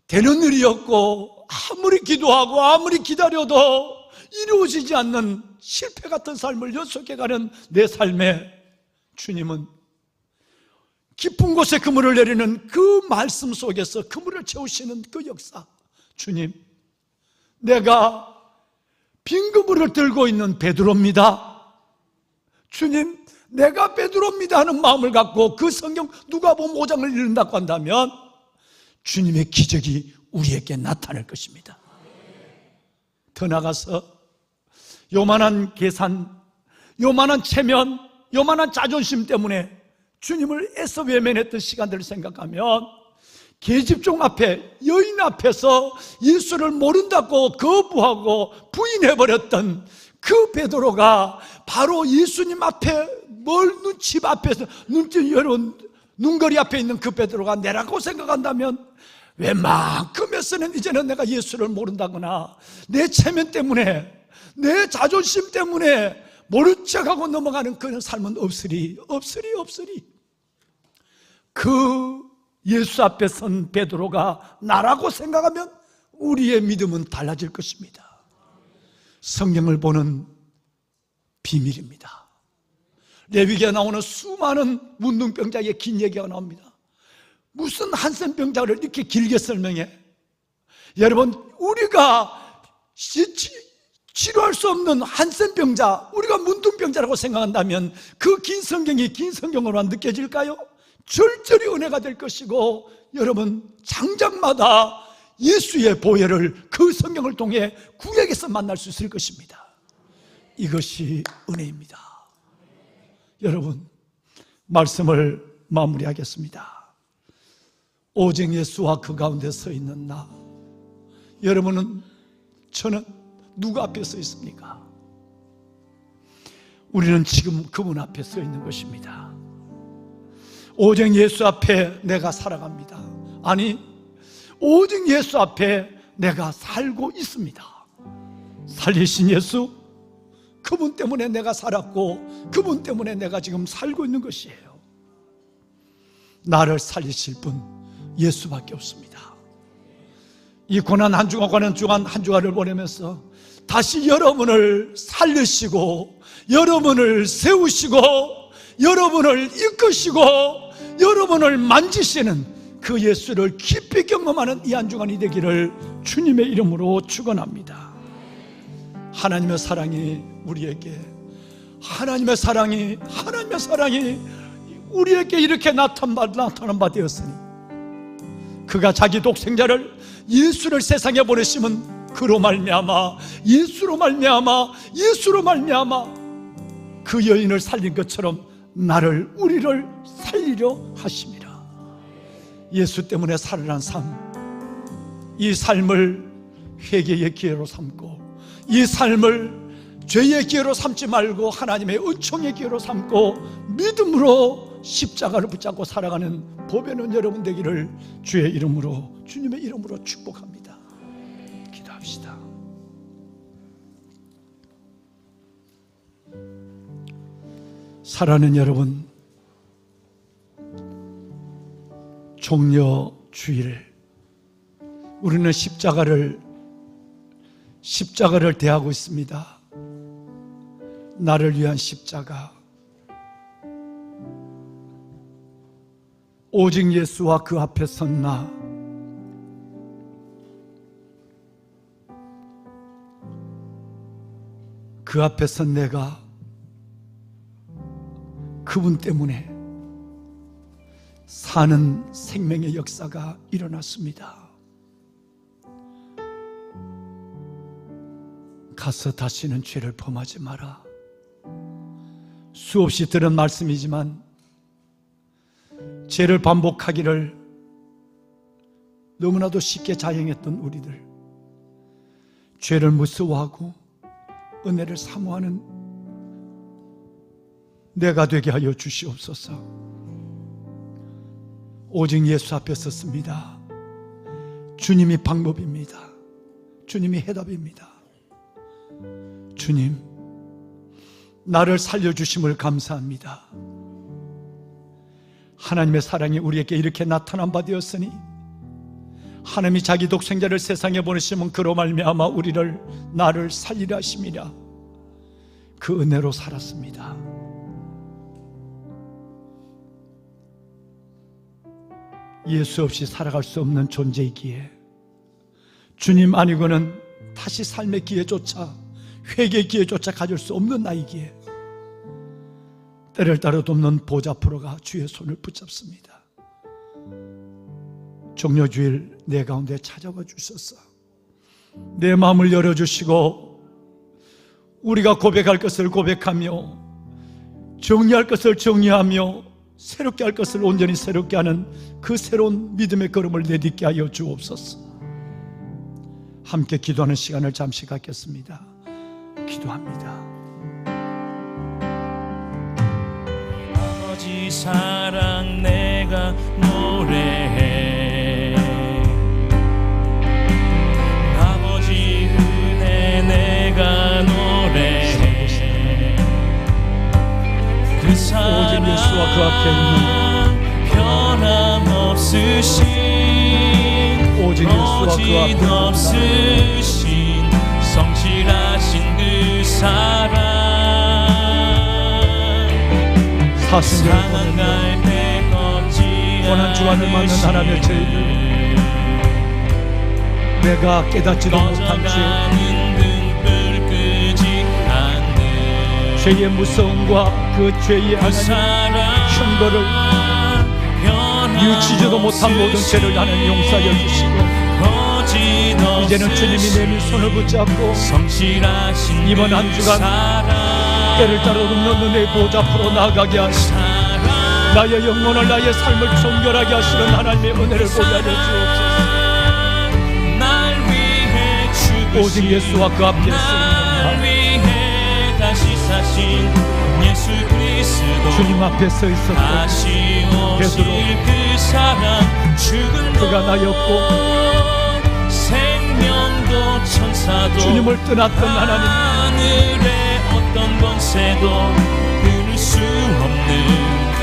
되는 일이었고 아무리 기도하고 아무리 기다려도 이루어지지 않는 실패 같은 삶을 연속해가는 내 삶에 주님은 깊은 곳에 그물을 내리는 그 말씀 속에서 그물을 채우시는 그 역사, 주님, 내가 빈 그물을 들고 있는 베드로입니다. 주님, 내가 베드로입니다 하는 마음을 갖고 그 성경 누가복음 5장을 읽는다고 한다면 주님의 기적이 우리에게 나타날 것입니다. 더 나아가서 요만한 계산, 요만한 체면, 요만한 자존심 때문에 주님을 애써 외면했던 시간들을 생각하면 계집종 앞에, 여인 앞에서 예수를 모른다고 거부하고 부인해버렸던 그 베드로가 바로 예수님 앞에 멀 집 앞에서 눈거리 앞에 있는 그 베드로가 내라고 생각한다면 웬만큼에서는 이제는 내가 예수를 모른다거나 내 체면 때문에, 내 자존심 때문에 모른 척하고 넘어가는 그런 삶은 없으리. 그 예수 앞에 선 베드로가 나라고 생각하면 우리의 믿음은 달라질 것입니다. 성경을 보는 비밀입니다. 레위기에 나오는 수많은 문둥병자의 긴 얘기가 나옵니다. 무슨 한센병자를 이렇게 길게 설명해? 여러분, 우리가 치료할 수 없는 한센병자, 우리가 문둥병자라고 생각한다면 그 긴 성경이 긴 성경으로만 느껴질까요? 절절히 은혜가 될 것이고, 여러분, 장장마다 예수의 보혈을 그 성경을 통해 구약에서 만날 수 있을 것입니다. 이것이 은혜입니다. 여러분, 말씀을 마무리하겠습니다. 오직 예수와 그 가운데 서 있는 나, 여러분은, 저는 누구 앞에 서 있습니까? 우리는 지금 그분 앞에 서 있는 것입니다. 오직 예수 앞에 내가 살아갑니다. 아니, 오직 예수 앞에 내가 살고 있습니다. 살리신 예수, 그분 때문에 내가 살았고 그분 때문에 내가 지금 살고 있는 것이에요. 나를 살리실 분 예수밖에 없습니다. 이 고난 한 주간, 고난 주간 한 주간을 보내면서 다시 여러분을 살리시고 여러분을 세우시고 여러분을 이끄시고 여러분을 만지시는 그 예수를 깊이 경험하는 이 한 주간이 되기를 주님의 이름으로 축원합니다. 하나님의 사랑이 우리에게, 하나님의 사랑이 우리에게 이렇게 나타난 바 되었으니, 그가 자기 독생자를 예수를 세상에 보내심은 그로 말미암아 예수로 말미암아 그 여인을 살린 것처럼 나를, 우리를 살리려 하심이라. 예수 때문에 살아난 삶, 이 삶을 회개의 기회로 삼고 이 삶을 죄의 기회로 삼지 말고 하나님의 은총의 기회로 삼고 믿음으로 십자가를 붙잡고 살아가는 보배는 여러분 되기를 주의 이름으로, 주님의 이름으로 축복합니다. 기도합시다. 사랑하는 여러분, 종려 주일 우리는 십자가를 대하고 있습니다. 나를 위한 십자가, 오직 예수와 그 앞에 선 나, 그 앞에 선 내가, 그분 때문에 사는 생명의 역사가 일어났습니다. 가서 다시는 죄를 범하지 마라. 수없이 들은 말씀이지만 죄를 반복하기를 너무나도 쉽게 자행했던 우리들, 죄를 무서워하고 은혜를 사모하는 내가 되게 하여 주시옵소서. 오직 예수 앞에 섰습니다. 주님이 방법입니다. 주님이 해답입니다. 주님, 나를 살려주심을 감사합니다. 하나님의 사랑이 우리에게 이렇게 나타난 바 되었으니 하나님이 자기 독생자를 세상에 보내시면 그로 말미암아 우리를 나를 살리라 하심이라. 그 은혜로 살았습니다. 예수 없이 살아갈 수 없는 존재이기에 주님 아니고는 다시 삶의 기회조차 회개의 기회조차 가질 수 없는 나이기에 때를 따라 돕는 보좌 앞으로 가 주의 손을 붙잡습니다. 종려주일 내 가운데 찾아와 주셔서 내 마음을 열어주시고 우리가 고백할 것을 고백하며 정리할 것을 정리하며 새롭게 할 것을 온전히 새롭게 하는 그 새로운 믿음의 걸음을 내딛게 하여 주옵소서. 함께 기도하는 시간을 잠시 갖겠습니다. 기도합니다. 아버지 사랑 내가 노래해, 아버지 은혜 내가 노래해. 그 사랑 오직 예수와 그 앞에 있는 변함없으신, 오직 예수와 그 앞에 있는 없으신 성실하신 그 사랑, 사순절을 상한 보내며 갈대 걷지 고난 주간을 맞는 하나님의 죄를 내가 깨닫지도 못한 등불 끄지 않는 죄의 무서움과 그 죄의 하나님 형벌을 뉘우치지도 못한 모든 죄를 하나님 용서하여 주시고 이제는 주님이 내민 손을 붙잡고 이번 한 주간 때를 따라 없는 은혜의 보좌 앞으로 나아가게 하시고 나의 영혼을 나의 삶을 정결하게 하시는 하나님의 은혜를 보게 하여 주옵소서. 오직 예수와 그 앞에 있습니다. 주님 앞에 서 있었던 베드로, 그가 나였고 주님을 떠났던 하나님, 어떤 권세도 끊을 수 없는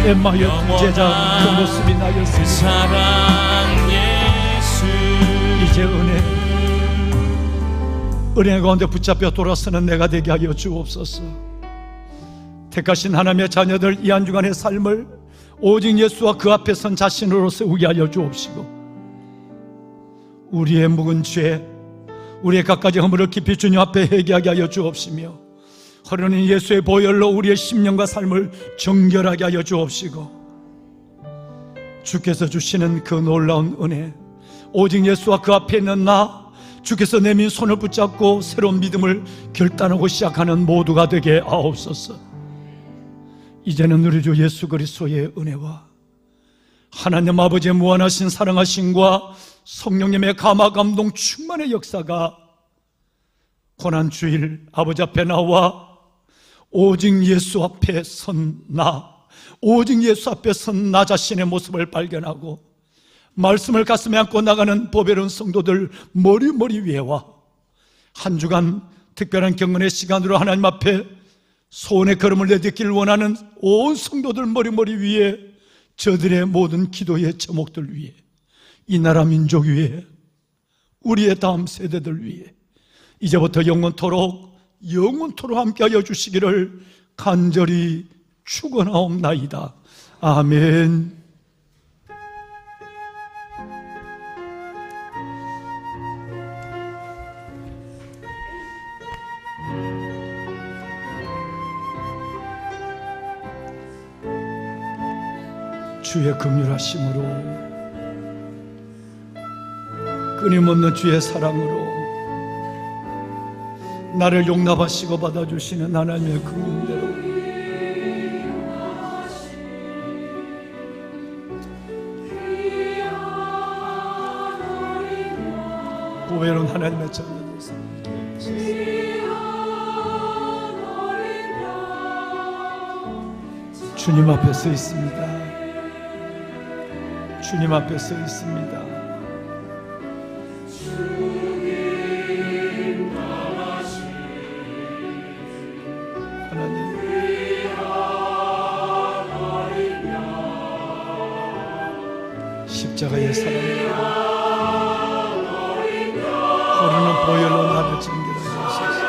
엠마의 제자 그 모습이 나였습니다. 사랑 예수. 이제 은혜 가운데 붙잡혀 돌아서는 내가 되게 하여 주옵소서. 택하신 하나님의 자녀들 이 한 주간의 삶을 오직 예수와 그 앞에 선 자신으로 세우게 하여 주옵시고 우리의 묵은 죄, 우리의 갖가지 허물을 깊이 주님 앞에 회개하게 하여 주옵시며 흐르는 예수의 보혈로 우리의 심령과 삶을 정결하게 하여 주옵시고 주께서 주시는 그 놀라운 은혜, 오직 예수와 그 앞에 있는 나, 주께서 내민 손을 붙잡고 새로운 믿음을 결단하고 시작하는 모두가 되게 하옵소서. 이제는 우리 주 예수 그리스도의 은혜와 하나님 아버지의 무한하신 사랑하심과 성령님의 감화 감동 충만의 역사가 고난주일 아버지 앞에 나와 오직 예수 앞에 선 나, 오직 예수 앞에 선 나 자신의 모습을 발견하고 말씀을 가슴에 안고 나가는 보배로운 성도들 머리 위에와 한 주간 특별한 경건의 시간으로 하나님 앞에 소원의 걸음을 내딛기를 원하는 온 성도들 머리 위에 저들의 모든 기도의 제목들 위에 이 나라 민족 위에 우리의 다음 세대들 위에 이제부터 영원토록 함께하여 주시기를 간절히 축원하옵나이다. 아멘. 주의 긍휼하심으로 끊임없는 주의 사랑으로 나를 용납하시고 받아주시는 하나님의 그 은혜로 보배로운 하나님의 자녀들 주님 앞에 서 있습니다. 주님 앞에 서 있습니다. 하나님, 십자가의 사랑으로 흐르는 보혈로 나를 정결하게 하소서.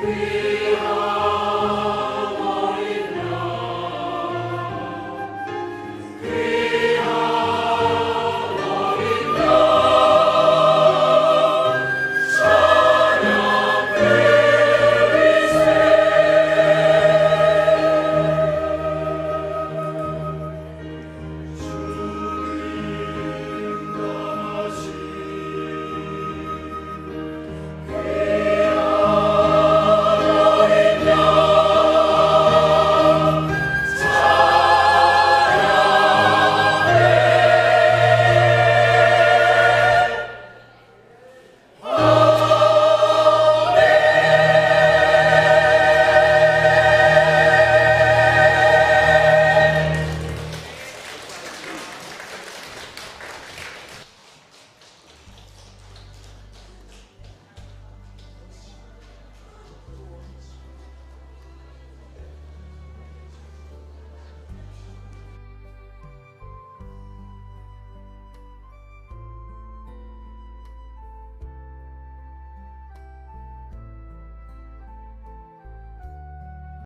We are